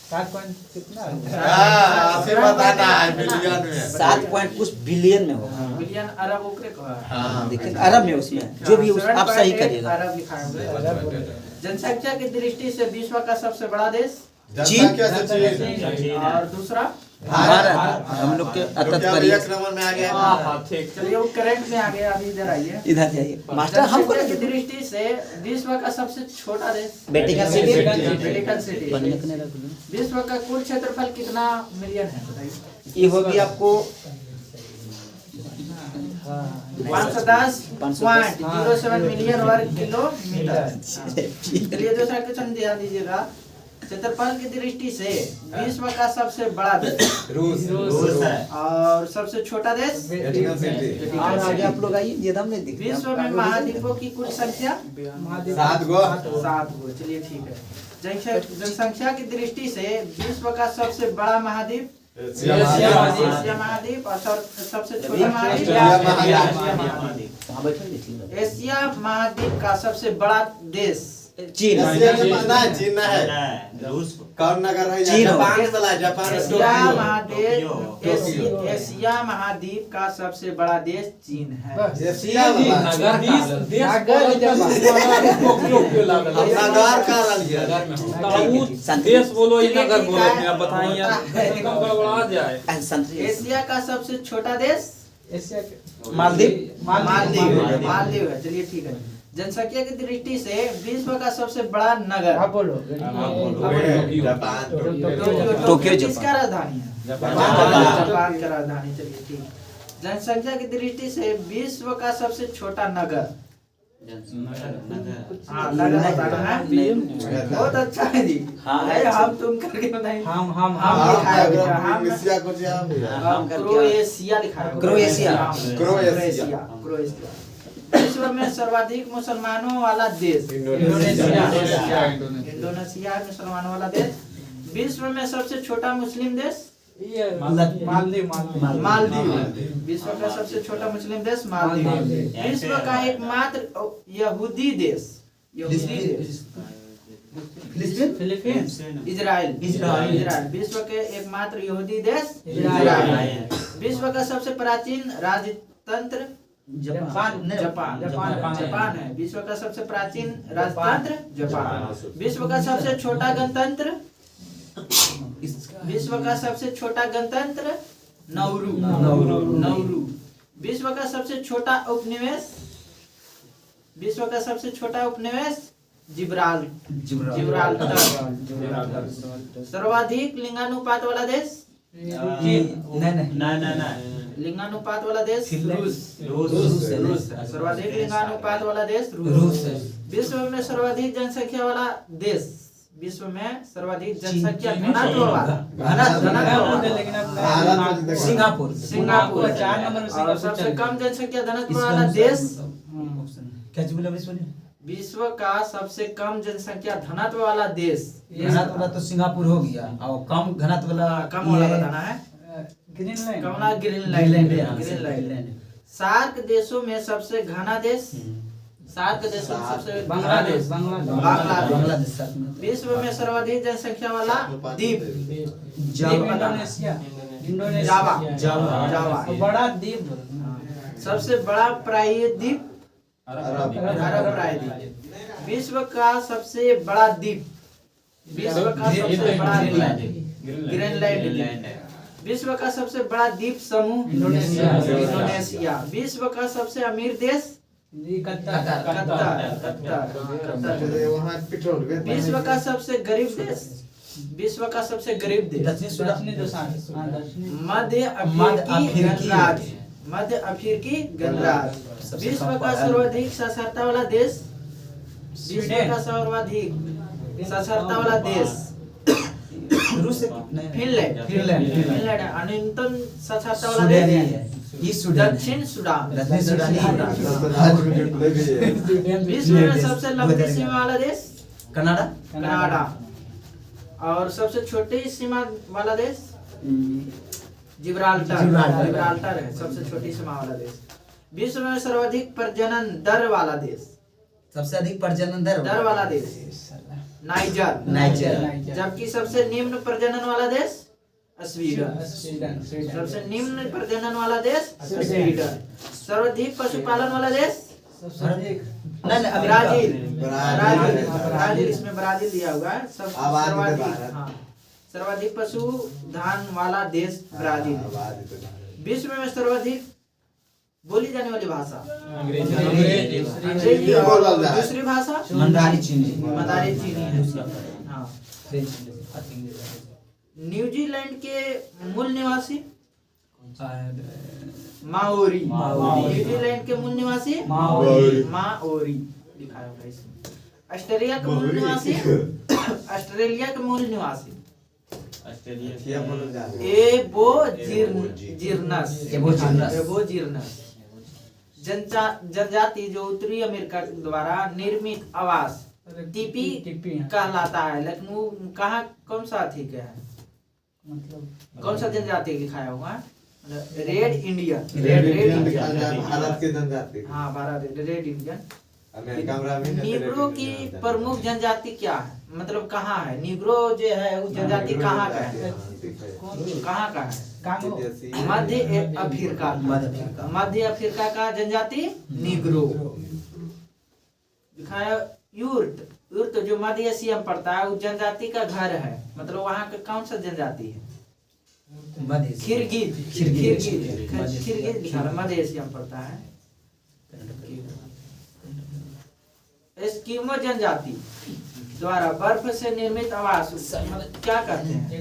7 कितना है? आपसे बताना है बिलियन में, 7 पॉइंट कुछ बिलियन में होगा। बिलियन अरब ओकरे को है। देखिए अरब में, उसमें जो भी आप सही करिएगा। अरब लिखा है। जनसंख्या की दृष्टि से विश्व का सबसे बड़ा देश चीन। और दूसरा भारत। हम लोग के अतत करिए। एक नंबर में आ गया। हाँ ठीक, चलिए वो करंट में आ गया। अभी इधर आइए, इधर जाइए मास्टर। हमको जनसंख्या की दृष्टि से विश्व का सबसे छोटा देश वेटिकन सिटी। Vatican city. विश्व का कुल क्षेत्रफल कितना मिलियन है बताइए? ये होगी आपको 510.07 मिलियन वर्ग किलोमीटर। चलिए दूसरा क्वेश्चन ध्यान दीजिएगा। क्षेत्रफल की दृष्टि से विश्व का सबसे बड़ा देश रूस है और सबसे छोटा देश वेटिकन सिटी। और आगे आप लोग आइए, ये दम नहीं दिख रहा। विश्व में महाद्वीपों की कुल संख्या 7 गो। 7 गो। चलिए ठीक है। जनसंख्या की दृष्टि से विश्व का सबसे बड़ा महाद्वीप एशिया महाद्वीप और सबसे छोटा महाद्वीप हाँ बैठो, देखिए। एशिया महाद्वीप का सबसे बड़ा देश चीन। चीन है। रूस कौन नगर है? चीन। जापान वाला, जापान एशिया महाद्वीप एशिया महाद्वीप का सबसे बड़ा देश चीन है। एशिया वाला नगर नगर का रलिया। देश बोलो ये नगर बोलो, आप बताइए एकदम गड़बड़ा जाए। एशिया का सबसे छोटा देश एशिया के मालदीव। मालदीव है। चलिए ठीक है। जनसंख्या की दृष्टि से विश्व का सबसे बड़ा नगर आप बोलो। जापान टोक्यो किसका राजधानी है? जापान का राजधानी। चलिए ठीक। जनसंख्या की दृष्टि से विश्व का सबसे छोटा नगर। हाँ, नगर बताना है। बहुत अच्छा है जी। हाँ, अरे हम तुम करके बताइए। हम हम एशिया को जा क्रोएशिया लिखा है। क्रोएशिया। क्रोएशिया। विश्व में सर्वाधिक मुसलमानों वाला देश इंडोनेशिया। इंडोनेशिया है मुसलमानों वाला देश। विश्व में सबसे छोटा मुस्लिम देश मालदीव। विश्व का सबसे छोटा मुस्लिम देश मालदीव। विश्व का एकमात्र यहूदी देश फिलीपींस। इजराइल। विश्व के एकमात्र यहूदी देश इजराइल। विश्व का सबसे प्राचीन राजतंत्र जापान है। विश्व का सबसे प्राचीन राजतंत्र जापान। विश्व का सबसे छोटा गणतंत्र नौरू। विश्व का सबसे छोटा उपनिवेश जिब्राल्टर। सर्वाधिक लिंगानुपात वाला देश लिंगानुपात वाला देश रूस। सर्वाधिक लिंगानुपात वाला देश रूस। विश्व में सर्वाधिक जनसंख्या वाला देश विश्व में सर्वाधिक जनसंख्या घनत्व वाला लेकिन अब भारत में सिंगापुर सिंगापुर 4 नंबर में और सबसे कम जनसंख्या घनत्व वाला देश क्या जी बोला विश्व विश्व का सबसे कम जनसंख्या घनत्व वाला देश घनत्व वाला तो सिंगापुर हो गया और कम घनत्व वाला कम वाला बताना है ग्रीनलैंड कमला ग्रीनलैंड सार्क देशों में सबसे घना देश सार्क देशों में सबसे घना देश बांग्लादेश बांग्लादेश विश्व में सर्वाधिक जनसंख्या वाला द्वीप इंडोनेशिया जावा तो बड़ा द्वीप सबसे बड़ा प्रायद्वीप अरब प्रायद्वीप विश्व का सबसे बड़ा द्वीप विश्व का सबसे बड़ा द्वीप ग्रीनलैंड विश्व का सबसे बड़ा द्वीप समूह इंडोनेशिया विश्व का सबसे अमीर देश कतर वहाँ पेट्रोल विश्व का सबसे गरीब देश विश्व का सबसे गरीब देश मध्य अफ्रीकी गणराज्य विश्व का सर्वाधिक साक्षरता वाला देश विश्व का सर्वाधिक साक्षरता वाला देश फिनलैंड न्यूनतम साक्षरता वाला देश दक्षिण सूडान विश्व में सबसे लंबी सीमा वाला देश कनाडा और सबसे छोटी सीमा वाला देश जिब्राल्टर है सबसे छोटी सीमा वाला देश विश्व में सर्वाधिक प्रजनन दर वाला देश सबसे अधिक प्रजनन दर वाला देश नाइजर जबकि सबसे निम्न प्रजनन वाला देश स्वीडन सबसे निम्न प्रजनन वाला देश स्वीडन सर्वाधिक पशुपालन वाला देश ब्राजील इसमें ब्राजील दिया हुआ है सर्वाधिक पशुधन वाला देश ब्राजील विश्व में सर्वाधिक बोली जाने वाली भाषा अंग्रेजी और दूसरी भाषा मंदारी चीनी है हाँ न्यूजीलैंड के मूल निवासी माओरी न्यूजीलैंड के मूल निवासी माओरी लिखा है इसमें ऑस्ट्रेलिया के मूल निवासी ऑस्ट्रेलिया के मूल निवासी एबोजिर्नस जनजाति जो उत्तरी अमेरिका द्वारा निर्मित आवास टीपी कहलाता है लेकिन वो कहाँ कौन सा ठीक है मतलब कौन सा जनजाति लिखाया हुआ है रेड इंडियन भारत के जनजाति हाँ भारत रेड इंडियन अमेरिका में निग्रो की प्रमुख जनजाति क्या है मतलब कहाँ है निग्रो जो है वो जनजाति कहाँ का है कहाँ का है मध्य अफ्रीका का जनजाति निग्रो दिखाया यूर्ट जो मध्य एशिया में पड़ता है उस जनजाति का घर है मतलब वहाँ का कौन सा जनजाति है खिरगिज मध्य एशिया में पड़ता है एस्किमो जनजाति द्वारा बर्फ से निर्मित आवास क्या कहते हैं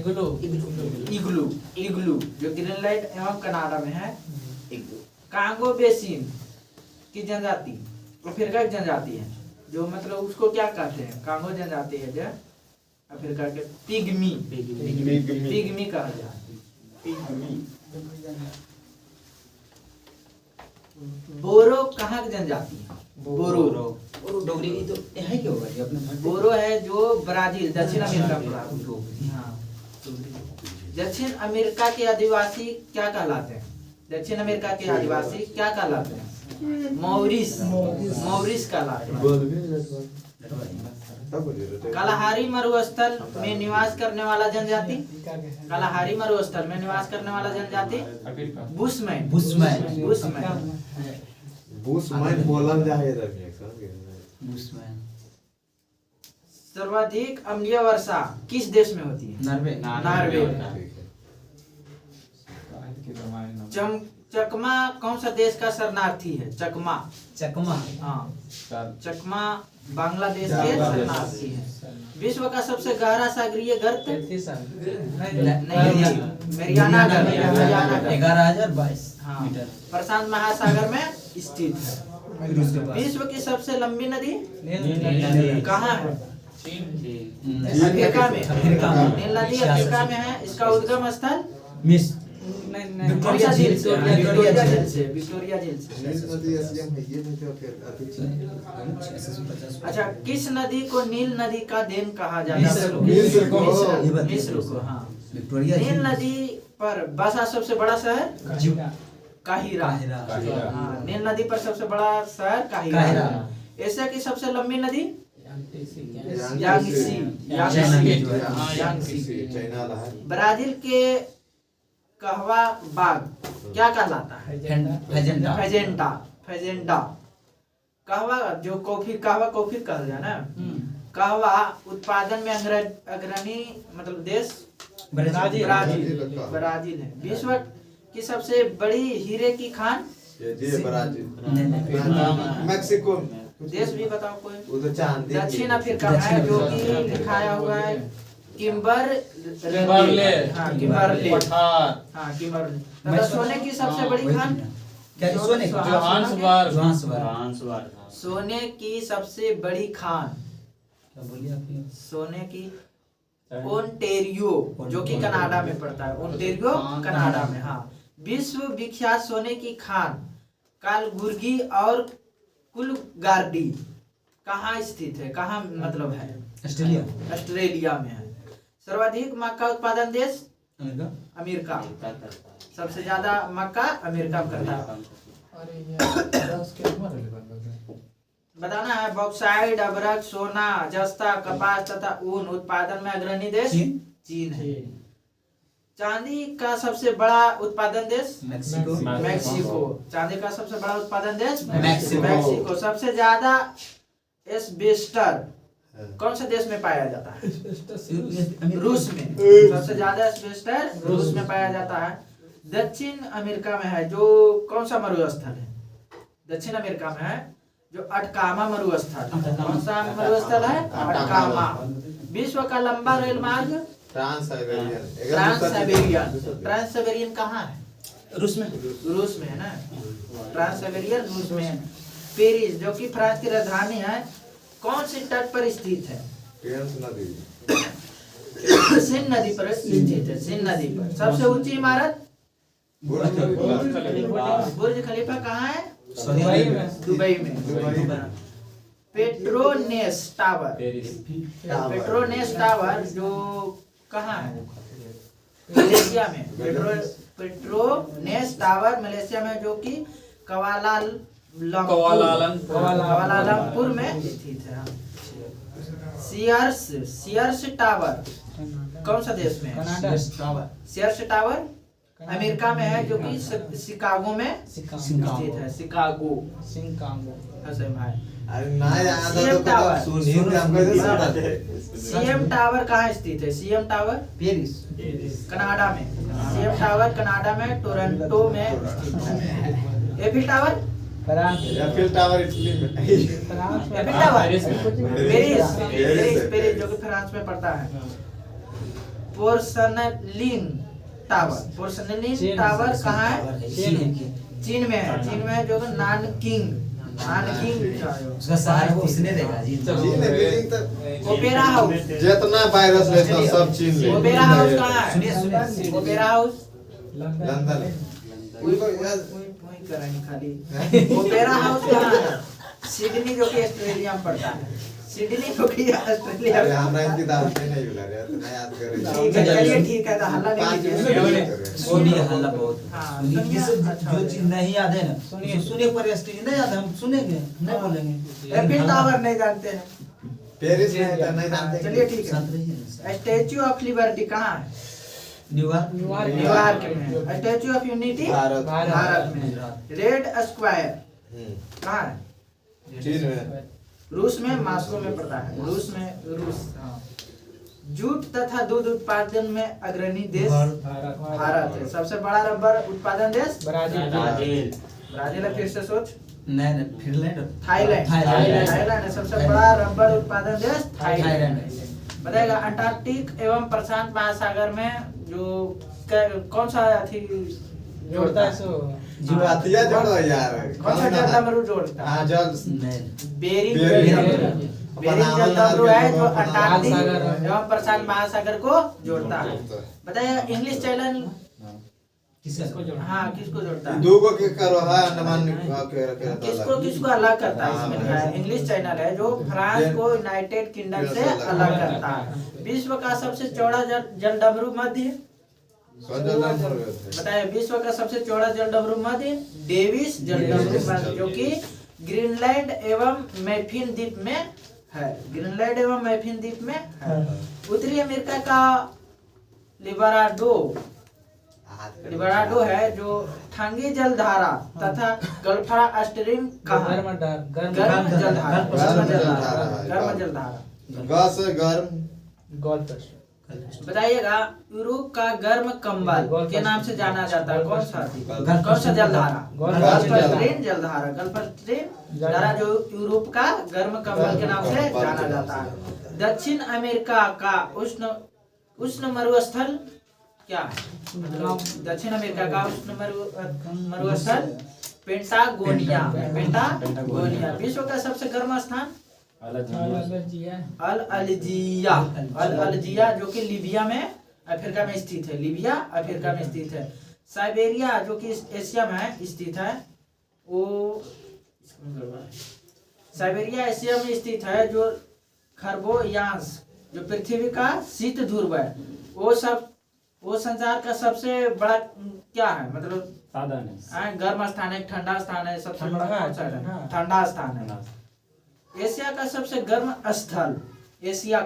इग्लू जो ग्रीनलैंड एवं कनाडा में है कांगो बेसिन की जनजाति अफ्रीका की जनजाति है जो मतलब उसको क्या कहते हैं कांगो जनजाति है जो अफ्रीका के पिग्मी कहा जाता है बोरो कहाँ की जनजाति है बोरो डोगरी तो है क्या होगा ये अपने बोरो है जो ब्राजील दक्षिण अमेरिका में हाँ दक्षिण अमेरिका के आदिवासी क्या कहलाते हैं दक्षिण अमेरिका के आदिवासी क्या कहलाते हैं मौरिस कहलाते हैं कलाहारी मरुस्थल में निवास करने वाला जनजाति कलाहारी मरुस्थल में निवास करने वाला जनजाति बुशमैन बोलल जाए सर्वाधिक अम्लीय वर्षा किस देश में होती है नॉर्वे चकमा कौन सा देश का शरणार्थी है चकमा हाँ चकमा बांग्लादेश के शरणार्थी है विश्व का सबसे गहरा सागरीय गर्त मेरियाना गर्त 11,022 हाँ प्रशांत महासागर में स्थित है विश्व की सबसे लंबी नदी कहाँ है अफ्रीका में। नील नदी अफ्रीका में है। इसका उद्गम स्थल मिस कौन सा झील से? विक्टोरिया झील से। विक्टोरिया झील से। नील नदी एशियम है ये नहीं तो फिर अति अच्छा, किस नदी को नील नदी का देन कहा जाता है? मिस्र को। मिस्र को, हाँ। विक्टोरिया नील नदी पर बसा सबसे बड़ा शहर काहिरा। काहिरा। हाँ, नील नदी पर सबसे बड़ा शहर काहिरा। एशिया की सबसे लंबी नदी यांगसी। चाइना रहा है। ब्राजील के कहवा बाग क्या कहलाता है? फेजेंटा। कहवा जो कहवा कॉफी कहा जाए ना। कहवा उत्पादन में अग्रणी मतलब देश ब्राजील है। विश्व की सबसे बड़ी हीरे की खान ये ब्राजील। मैक्सिको। देश भी बताओ कोई। वो तो चांदी। दक्षिण अफ्रीका है जो कि लिखाया हुआ है किम्बरले। हाँ, किम्बरले। पठार। हाँ, किम्बरले। तथा सोने की सबसे बड़ी खान क्या सोने जोहान्सबर्ग। सोने की सबसे बड़ी खान क्या बोलिए आप? सोने की ओंटेरियो जो कि कनाडा में पड़ता है। ओंटेरियो कनाडा में। हाँ, विश्व विख्यात सोने की खान कालबुर्गी और कुलगार्डी कहाँ स्थित है? कहाँ मतलब है? ऑस्ट्रेलिया में है। सर्वाधिक मक्का उत्पादन देश अमेरिका। सबसे ज्यादा मक्का अमेरिका में करता है। बताना है। बॉक्साइट, अभ्रक, सोना, जस्ता, कपास तथा ऊन उत्पादन में अग्रणी देश चीन है। चांदी का सबसे बड़ा उत्पादन देश मैक्सिको। चांदी का सबसे बड़ा उत्पादन देश मैक्सिको। सबसे ज्यादा एस्बेस्टर कौन से देश में पाया जाता है? रूस में। सबसे ज्यादा एस्बेस्टर रूस में पाया जाता है। दक्षिण अमेरिका में है जो कौन सा मरुस्थल है? दक्षिण अमेरिका में है जो अटकामा मरुस्थल। कौन सा मरुस्थल है? अटकामा। विश्व का लंबा रेल मार्ग ट्रांस-साइबेरियन कहाँ है? रूस में है ना। ट्रांस-साइबेरियन रूस में है। पेरिस जो कि फ्रांस की राजधानी है कौन सी तट पर स्थित है? सिंध नदी पर स्थित है। सिंध नदी पर। सबसे ऊंची इमारत बुर्ज खलीफा कहाँ है? दुबई में। पेट्रोनेस टावर जो कहाँ है? मलेशिया में। पेट्रोनेस टावर मलेशिया में जो कि कुआलालंपुर में स्थित है। सियर्स टावर कौन सा देश में है? सियर्स टावर अमेरिका में है जो कि शिकागो में स्थित है। शिकागो। सीएम टावर कहाँ स्थित है? सीएम टावर पेरिस कनाडा में। सीएम टावर कनाडा में टोरंटो में स्थित है। एफिल टावर पेरिस जो कि फ्रांस में पड़ता है। पोर्सनलिन टावर कहाँ है? चीन में है। चीन में जो नानकिंग उसका शहर वो उसने देगा जी। ओपेरा हाउस जितना वायरस लेता सब चीन ले। ओपेरा हाउस कहाँ है? सुनिए ओपेरा हाउस लंदन। वही कराएंगे खाली। ओपेरा हाउस कहाँ है? सिडनी जो कि ऑस्ट्रेलिया में पड़ता है। सिडनी जो कि ऑस्ट्रेलिया में। हमरा इनकी दावत नहीं मिला रे तो मैं याद कर रही ठीक है, चलिए ठीक है, तो हल्ला नहीं कीजिए। सुनिए हल्ला बहुत। हाँ, सुनिए सुनिए, अच्छा जो चीज नहीं याद है ना सुनिए पर स्टेज नहीं याद है हम सुनेंगे नहीं बोलेंगे। एफिल टावर नहीं जानते हैं। पेरिस में तो नहीं जानते। चलिए ठीक है। स्टैच्यू ऑफ लिबर्टी कहाँ है? न्यूयॉर्क में। स्टैच्यू ऑफ यूनिटी भारत में। रेड स्क्वायर कहाँ है? चीन में। रूस में। मॉस्को में पड़ता है। रूस। हाँ। जूट तथा दूध उत्पादन में अग्रणी देश भारत है। सबसे बड़ा रबर उत्पादन देश ब्राजील है। फिर से सोच। नहीं फिनलैंड थाईलैंड है। सबसे बड़ा रबर उत्पादन देश थाईलैंड है। बताएगा अंटार्कटिक एवं प्रशांत महासागर में जो कौन सा अथी जोड़ता है? जीवातिया जोड़ो यार। कौन सा जल मरु जोड़ता है? हां जल बेरिंग बेरिंग जलडमरू है जो अंटार्कटिक महासागर एवं प्रशांत महासागर को जोड़ता है। बताइए इंग्लिश चैनल किसको जोड़ा? हाँ किसको जोड़ता है? दो को के करो है अंडमान किसको किसको अलग करता है? इसमें लिखा है इंग्लिश चैनल है जो फ्रांस को यूनाइटेड किंगडम से अलग करता है। विश्व का सबसे चौड़ा जलडमरू मध्य बताइए, विश्व का सबसे चौड़ा जलडमरू मध्य डेविस जलडमरू मध्य जो कि ग्रीनलैंड एवं मैफिन द्वीप में है। ग्रीनलैंड एवं मैफिन द्वीप में है। उत्तरी अमेरिका का लिबराडो है जो ठंगी जलधारा तथा गल्फा स्ट्रीम का गर्म जलधारा गैस गर्म बताइएगा। यूरोप का गर्म कंबल के नाम से जाना जाता है कौन सा जलधारा? गल्फ जलधारा। गल्फ जलधारा जो यूरोप का गर्म कंबल के नाम से जाना जाता है। दक्षिण अमेरिका का उष्ण मरुस्थल क्या है? दक्षिण अमेरिका का उष्ण मरुस्थल पेंटागोनिया। विश्व का सबसे गर्म स्थान अल अलजिया जो कि लीबिया में अफ्रीका में स्थित है। लीबिया अफ्रीका में स्थित है। साइबेरिया जो कि एशिया में स्थित है। वो साइबेरिया एशिया में स्थित है। जो खरगोश जो पृथ्वी का शीत ध्रुव है वो संसार का सबसे बड़ा क्या है? मतलब साधन है, गर्म स्थान है, ठंडा स्थान है, सबसे बड़ा कौन सा है? ठंडा स्थान है। एशिया का सबसे गर्म स्थल एशिया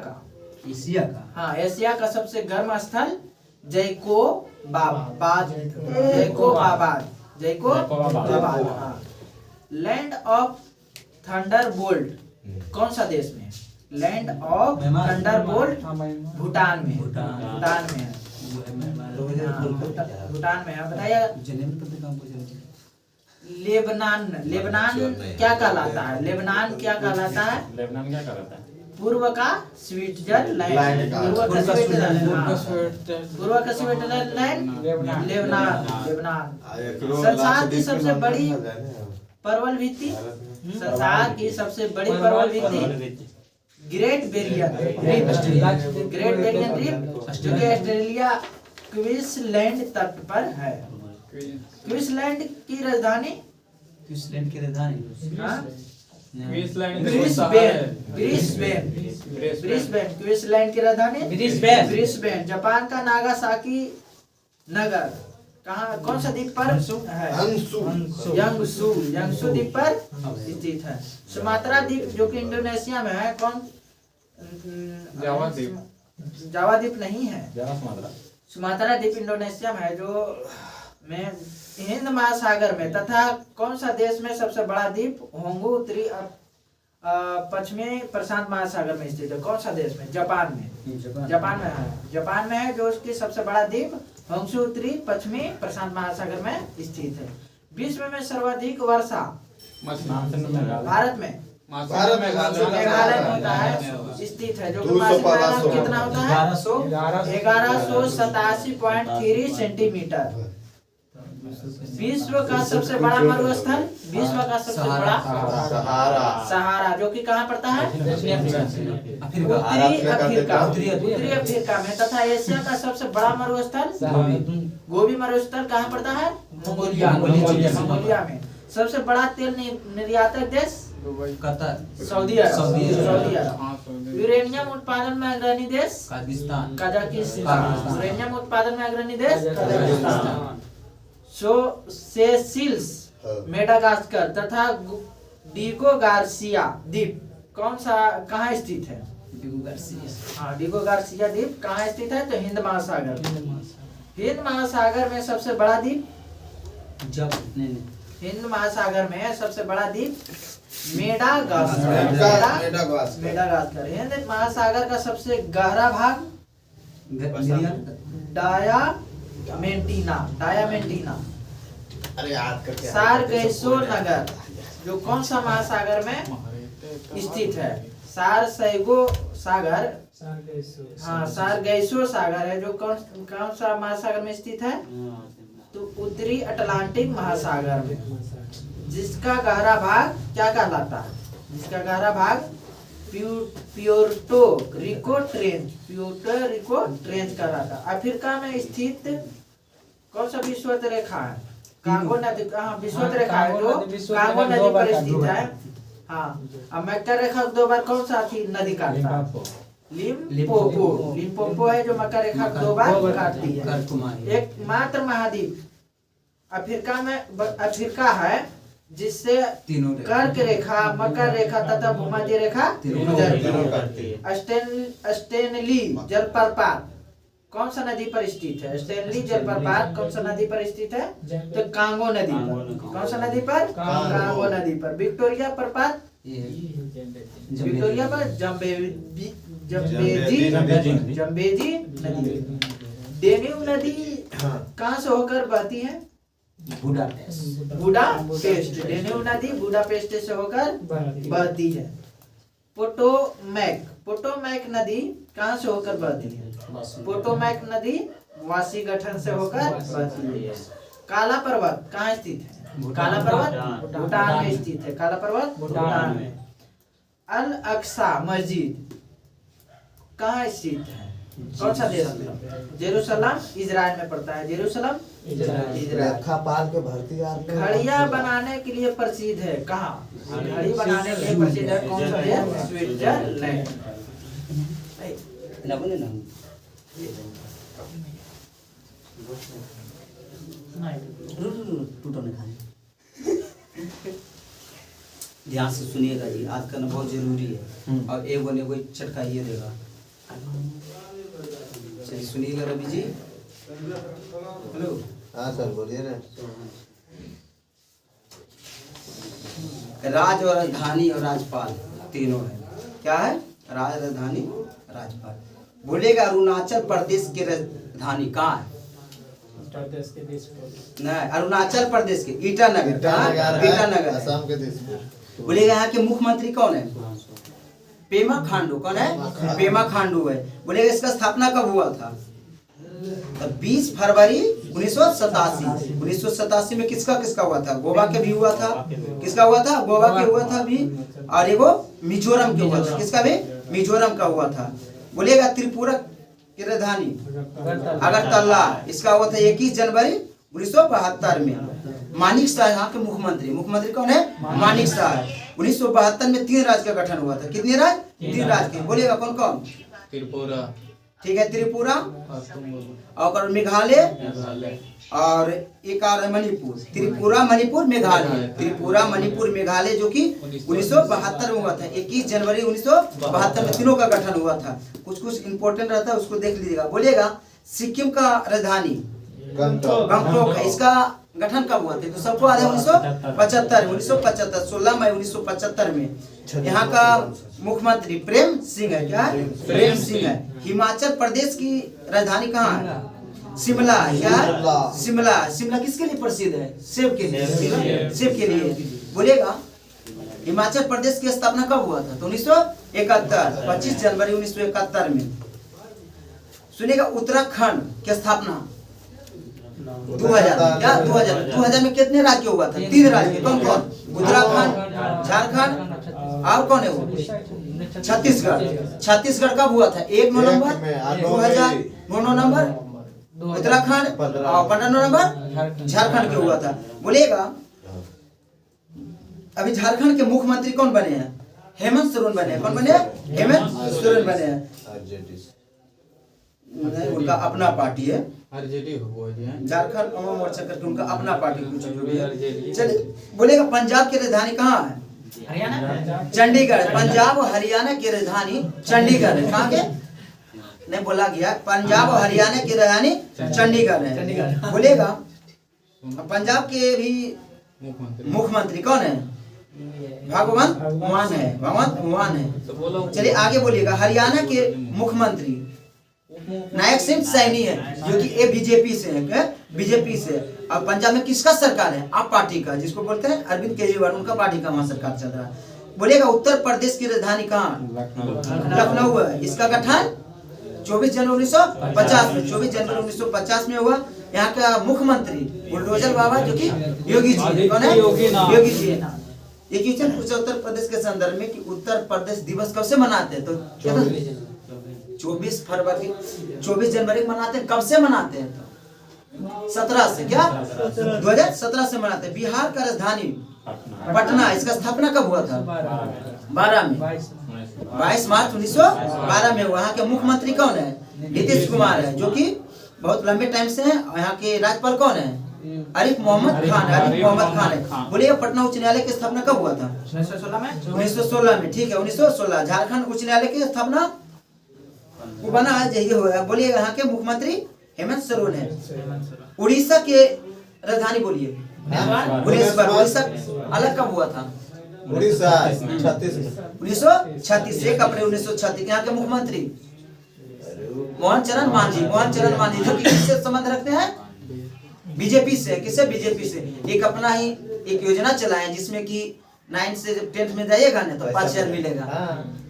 का सबसे गर्म स्थल जैकोबाबाद। लैंड ऑफ थंडरबोल्ट कौन सा देश में? लैंड ऑफ थंडरबोल्ट भूटान में है। भूटान में है। बताइए लेबनान क्या कहलाता है? लेबनान क्या कहलाता है? लेबनान क्या कहलाता है? पूर्व का स्विट्जरलैंड। लेबनान। संसार की सबसे बड़ी परवल भित्ति ग्रेट बैरियर रीफ जो कि ऑस्ट्रेलिया क्वींसलैंड तट पर है। क्वींसलैंड की राजधानी ब्रिस्बेन। क्वींसलैंड की राजधानी ब्रिस्बेन। जापान का नागासाकी नगर कौन सा द्वीप पर है? यंगसू द्वीप पर स्थित है। सुमात्रा द्वीप जो कि इंडोनेशिया में है कौन? जावा द्वीप नहीं है। सुमात्रा द्वीप इंडोनेशिया में है जो में हिंद महासागर में तथा कौन सा देश में सबसे बड़ा द्वीप? होंगू उत्तरी पश्चिमी प्रशांत महासागर में स्थित है। कौन सा देश में? जापान में है जो उसकी सबसे बड़ा द्वीप होंगशू उत्तरी पश्चिमी प्रशांत महासागर में स्थित है। विश्व में सर्वाधिक वर्षा भारत में मेघालय में होता है स्थित है जो कितना होता है? 1187.3 सेंटीमीटर। विश्व का सबसे बड़ा मरुस्थल सहारा जो कि कहाँ पड़ता है? उत्तरी अफ्रीका में। तथा एशिया का सबसे बड़ा मरुस्थल गोबी मरुस्थल कहाँ पड़ता है? मंगोलिया में। सबसे बड़ा तेल निर्यातक देश सऊदी अरब। यूरेनियम उत्पादन में अग्रणी देश कजाकिस्तान। यूरेनियम उत्पादन में अग्रणी देश कजाकिस्तान। सेसिल्स मेडागास्कर तथा डिगो गार्सिया द्वीप कहाँ स्थित है? डिगो गार्सिया द्वीप कहाँ स्थित है? तो हिंद महासागर में सबसे बड़ा द्वीप हिंद महासागर में सबसे बड़ा द्वीप मेडागास्कर। हिंद महासागर का सबसे गहरा भाग डायामेंटीना। सारगैसो नगर जो कौन सा महासागर में स्थित है? सारगैसो सागर है जो कौन सा महासागर में स्थित है? तो उत्तरी अटलांटिक महासागर में। जिसका गहरा भाग क्या कहलाता है? जिसका गहरा भाग प्यूर्टो रिको ट्रेंच कहलाता। अफ्रीका में स्थित कौन सा विषुवत रेखा है? कांगो नदी। हाँ, विषुवत रेखा है जो कांगो नदी पर स्थित है। हाँ, अब मकर रेखा 2 बार कौन सा थी नदी काटता है? लिम्पोपो है जो मकर रेखा 2 बार काटती है। एकमात्र महाद्वीप अफ्रीका है जिससे कर्क रेखा, मकर रेखा तथा भूमध्य रेखा गुजरती है। स्टेनली जलप्रपात कौन सा नदी पर स्थित है? स्टेनली जलप्रपात कौन सा नदी पर स्थित है? तो कांगो नदी पर। कौन सा नदी पर? कांगो नदी पर। विक्टोरिया प्रपात विक्टोरिया पर जम्बेजी नदी। डेन्यूब नदी कहाँ से होकर बहती है? बुडापेस्ट। डेन्यूब नदी बुडापेस्ट से होकर बहती है। पोटोमैक नदी कहाँ से होकर बहती है? पोटोमैक नदी वाशिंगटन से होकर बहती है। काला पर्वत कहाँ स्थित है? काला पर्वत भूटान में स्थित है। काला पर्वत भूटान में। अल अक्सा मस्जिद कहाँ स्थित है? कौन सा देश में? जेरूसलम इजराइल में पड़ता है। Jerusalem Israel. रेखा पाल के भर्ती घड़ियां बनाने के लिए प्रसिद्ध है। कहाँ घड़ी बनाने के लिए प्रसिद्ध है? कौन सा देश? स्विट्जरलैंड। ध्यान से सुनिएगा जी, आज करना बहुत जरूरी है। और एक बने कोई चटका ये देगा। चलिए सुनिएगा रवि जी। हेलो। हाँ सर बोलिए ना। राज और राजधानी और राजपाल तीनों है। क्या है? राज, राजधानी, राजपाल। बोलेगा अरुणाचल प्रदेश की राजधानी कहाँ है? नहीं, अरुणाचल प्रदेश के ईटानगर। असम के देश में। बोलेगा यहाँ के मुख्यमंत्री कौन है? पेमा खांडू। कौन है? पेमा खांडू है। बोलेगा इसका स्थापना कब हुआ था? तो 20 फरवरी 1987। 1987 में किसका हुआ था? गोवा के भी हुआ था। किसका हुआ था? गोवा के हुआ था भी। और एगो मिजोरम के हुआ था। किसका भी? मिजोरम का हुआ था। बोलेगा त्रिपुरा की राजधानी अगरतला। इसका हुआ था 21 जनवरी 1972 में। मानिक शाह यहाँ के मुख्यमंत्री कौन है? मानिक शाह। 1972 में 3 राज्य का गठन हुआ था। कितने राज्य? 3 राज्य के। बोलेगा कौन कौन? त्रिपुरा, ठीक है, त्रिपुरा और मेघालय और एक और मणिपुर। त्रिपुरा, मणिपुर, मेघालय। त्रिपुरा, मणिपुर, मेघालय जो कि 1972 में हुआ था। 21 जनवरी 1972 में तीनों का गठन हुआ था। कुछ इंपॉर्टेंट रहता है, उसको देख लीजिएगा। बोलेगा सिक्किम का राजधानी गंगटोक है। इसका गठन कब हुआ था? तो सबको याद है 1975। 16 मई 1975 में। यहाँ का मुख्यमंत्री प्रेम सिंह है। क्या है? प्रेम सिंह है। हिमाचल प्रदेश की राजधानी कहाँ है? शिमला। क्या है? शिमला किसके लिए प्रसिद्ध है? सेब के लिए। सेब के लिए। बोलेगा हिमाचल प्रदेश की स्थापना कब हुआ था? तो 1971। 25 जनवरी 1971 में। सुनिएगा उत्तराखंड की स्थापना 2000 में कितने राज्य हुआ था? 3 राज्य। कौन कौन? उत्तराखंड, झारखंड और कौन है वो? छत्तीसगढ़ कब हुआ था? 1 नवंबर 2000। 9 नवंबर उत्तराखंड और 15 नवंबर झारखंड के हुआ था। बोलेगा अभी झारखंड के मुख्यमंत्री कौन बने हैं? हेमंत सोरेन बने हैं। कौन बने? हेमंत सोरेन बने हैं। उनका अपना पार्टी है झारखंड अवाम मोर्चा करके, उनका अपना पार्टी कुछ जो भी है। चलिए बोलेगा पंजाब की राजधानी कहाँ है? चंडीगढ़। पंजाब और हरियाणा की राजधानी चंडीगढ़ है। कहाँ के? नहीं बोला गया। पंजाब और हरियाणा की राजधानी चंडीगढ़ है। बोलेगा पंजाब के भी मुख्यमंत्री कौन है? भगवंत मान है। चलिए आगे बोलिएगा। हरियाणा के मुख्यमंत्री नायक सिंह सैनी है जो कि बीजेपी से है। बीजेपी से। और पंजाब में किसका सरकार है? आप पार्टी का, जिसको बोलते हैं अरविंद केजरीवाल, उनका पार्टी का वहां सरकार चल रहा है। बोलेगा उत्तर प्रदेश की राजधानी कहाँ? लखनऊ है। इसका गठन 24 जनवरी 1950 में। 24 जनवरी 1950 में हुआ। यहाँ का मुख्यमंत्री बुलडोजर बाबा जो कि योगी जी। कौन है? योगी जी। ये क्वेश्चन पूछा उत्तर प्रदेश के संदर्भ में कि उत्तर प्रदेश दिवस कब से मनाते हैं, तो क्या था? 24 जनवरी मनाते हैं। कब से मनाते हैं? तो 17 से, क्या 2017 से मनाते हैं। बिहार का राजधानी पटना, इसका स्थापना कब हुआ था? 12 में, 22 मार्च 1912 में। वहाँ के मुख्यमंत्री कौन है? नीतीश कुमार है, जो कि बहुत लंबे टाइम से है। यहाँ के राज्यपाल कौन है? आरिफ मोहम्मद खान है। बोलिए पटना उच्च न्यायालय की स्थापना कब हुआ था? 1916 में। ठीक है, 1916। झारखंड उच्च न्यायालय की स्थापना वो बना है, यही हुआ है। बोलिए यहाँ के मुख्यमंत्री हेमंत सोरेन है। उड़ीसा के राजधानी बोलिए। उड़ीसा अलग कब हुआ था? उड़ीसा 36 में। 1936, 1 अप्रैल 1936। यहाँ के मुख्यमंत्री मोहन चरण मांझी, जो कि किससे संबंध रखते हैं? बीजेपी से। किससे? बीजेपी से। एक अपना ही एक योजना चलाए जिसमें कि 9 से 10th में जाइएगा ना तो 5000 मिलेगा।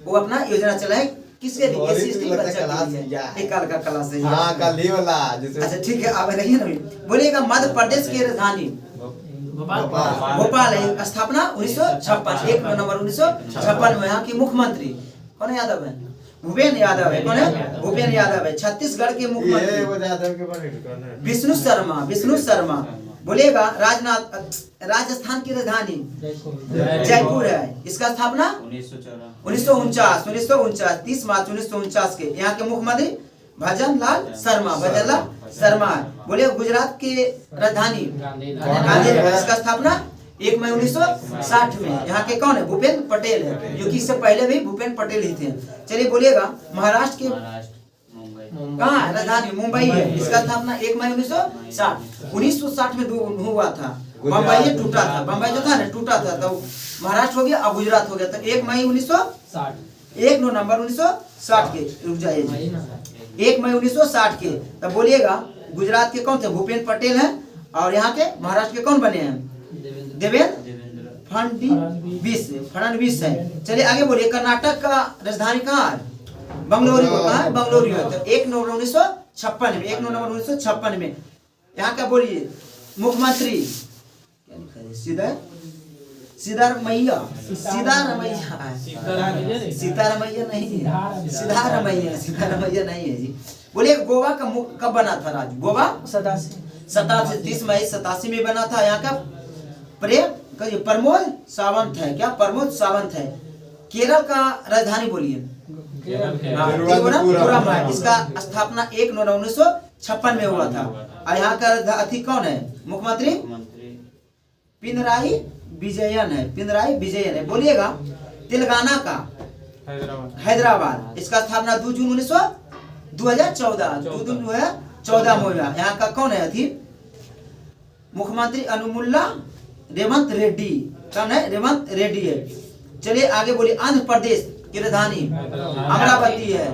वो अपना योजना चलाए किसके लिए? SC/ST बच्चा के लिए। एक काल का क्लास है। हाँ, कल ही वाला। अच्छा ठीक है, अब रहिए ना। बोलिएगा मध्य प्रदेश की राजधानी भोपाल है। स्थापना 1956, 1 नवंबर 1956 में। यहाँ के मुख्यमंत्री कौन है? यादव है, भूपेन यादव है। कौन है? भूपेन यादव है। छत्तीसगढ़ के मुख्यमंत्री विष्णु शर्मा। बोलिएगा राजस्थान की राजधानी जयपुर है। इसका स्थापना 1949, 30 मार्च 1949 के। यहाँ के मुख्यमंत्री भजन लाल शर्मा। बोलिए गुजरात की राजधानी गांधीनगर। इसका स्थापना 1 मई 1960 में। यहाँ के कौन है? भूपेंद्र पटेल है, जो कि इससे पहले भी भूपेंद्र पटेल ही थे। चलिए बोलिएगा महाराष्ट्र के कहाँ है राजधानी? मुंबई है। इसका स्थापना 1 मई 1960। 1960 में हुआ था। बम्बई टूटा था, बम्बई जो था ना टूटा था, तो महाराष्ट्र हो गया और गुजरात हो गया। तो 1 मई 1960, 1 नवंबर 1960 के। रुक जाइए, 1 मई 1960 के। तब बोलिएगा गुजरात के कौन थे? भूपेंद्र पटेल है। और यहाँ के महाराष्ट्र के कौन बने हैं? देवेंद्र फडणवीस है। चलिए आगे बोलिए। कर्नाटक का राजधानी कहाँ है? बंगलुरु। कहाँ है? बंगलुरु है। तो 1 नवंबर 1956 में, 1 नवंबर 1956 में। यहाँ का बोलिए मुख्यमंत्री सिद्धारमैया नहीं है जी। बोलिए गोवा का कब बना था राज्य? गोवा 87, 30 मई 87 में बना था। यहाँ का प्रमोद सावंत है। क्या? प्रमोद सावंत है। केरल का राजधानी बोलिए। तिरुवनंतपुरम है। इसका स्थापना 1 नवंबर 1956 में हुआ था। और यहाँ का अति कौन है? मुख्यमंत्री पिनराई विजयन है। बोलिएगा तेलंगाना का हैदराबाद। इसका स्थापना 2 जून 2014 में हुआ। यहाँ का कौन है? अति मुख्यमंत्री अनुमुल्ला रेवंत रेड्डी। कौन है? रेवंत रेड्डी है। चलिए आगे बोलिए। आंध्र प्रदेश की राजधानी अमरावती है।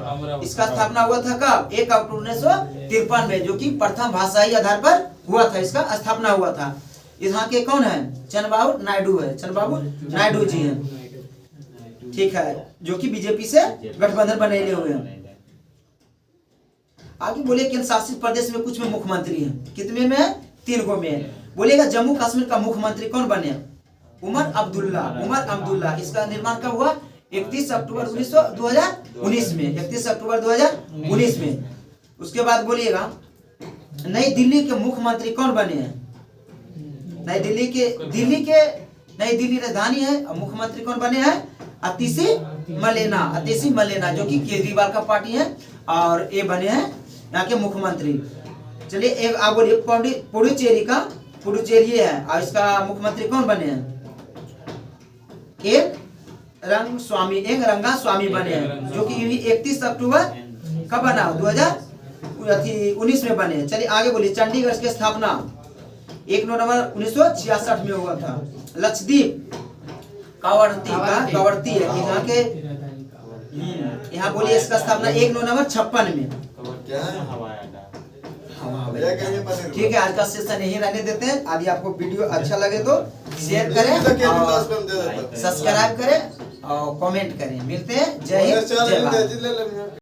इसका स्थापना हुआ था कब? 1 अक्टूबर 1953 में, जो कि प्रथम भाषाई आधार पर हुआ था। इसका स्थापना हुआ था। यहाँ के कौन है? चंद्रबाबू नायडू जी हैं। ठीक है, जो कि बीजेपी से गठबंधन बने हुए हैं। आगे बोलिए केंद्र शासित प्रदेश में कुछ में मुख्यमंत्री हैं। कितने में है? 3 गो में। बोलिएगा जम्मू कश्मीर का मुख्यमंत्री कौन बने? उमर अब्दुल्ला। इसका निर्माण कब हुआ? 31 अक्टूबर 2019 में। 31 अक्टूबर 2019 में। उसके बाद बोलिएगा नई दिल्ली के मुख्यमंत्री कौन बने हैं? नई दिल्ली राजधानी है और मुख्यमंत्री कौन बने हैं? अतिशी मलेना, जो कि केजरीवाल का पार्टी है। और ये बने हैं यहाँ के मुख्यमंत्री। चलिए एक आप बोलिए पुडुचेरी है। और इसका मुख्यमंत्री कौन बने हैं? एन रंगा स्वामी बने हैं, जो कि 31 अक्टूबर कब बना? 2019 में बने। चलिए आगे बोलिए। चंडीगढ़ की स्थापना 1 नवंबर 1966 में हुआ था। लक्षद्वीप कावरती है। यहाँ के यहाँ बोलिए इसका स्थापना 1 नवंबर 56 में। ठीक है, आज का सेशन यही रहने देते हैं। यदि आपको वीडियो अच्छा लगे तो शेयर करें, सब्सक्राइब करें और कमेंट करें। मिलते हैं। जय हिंद, जय भारत।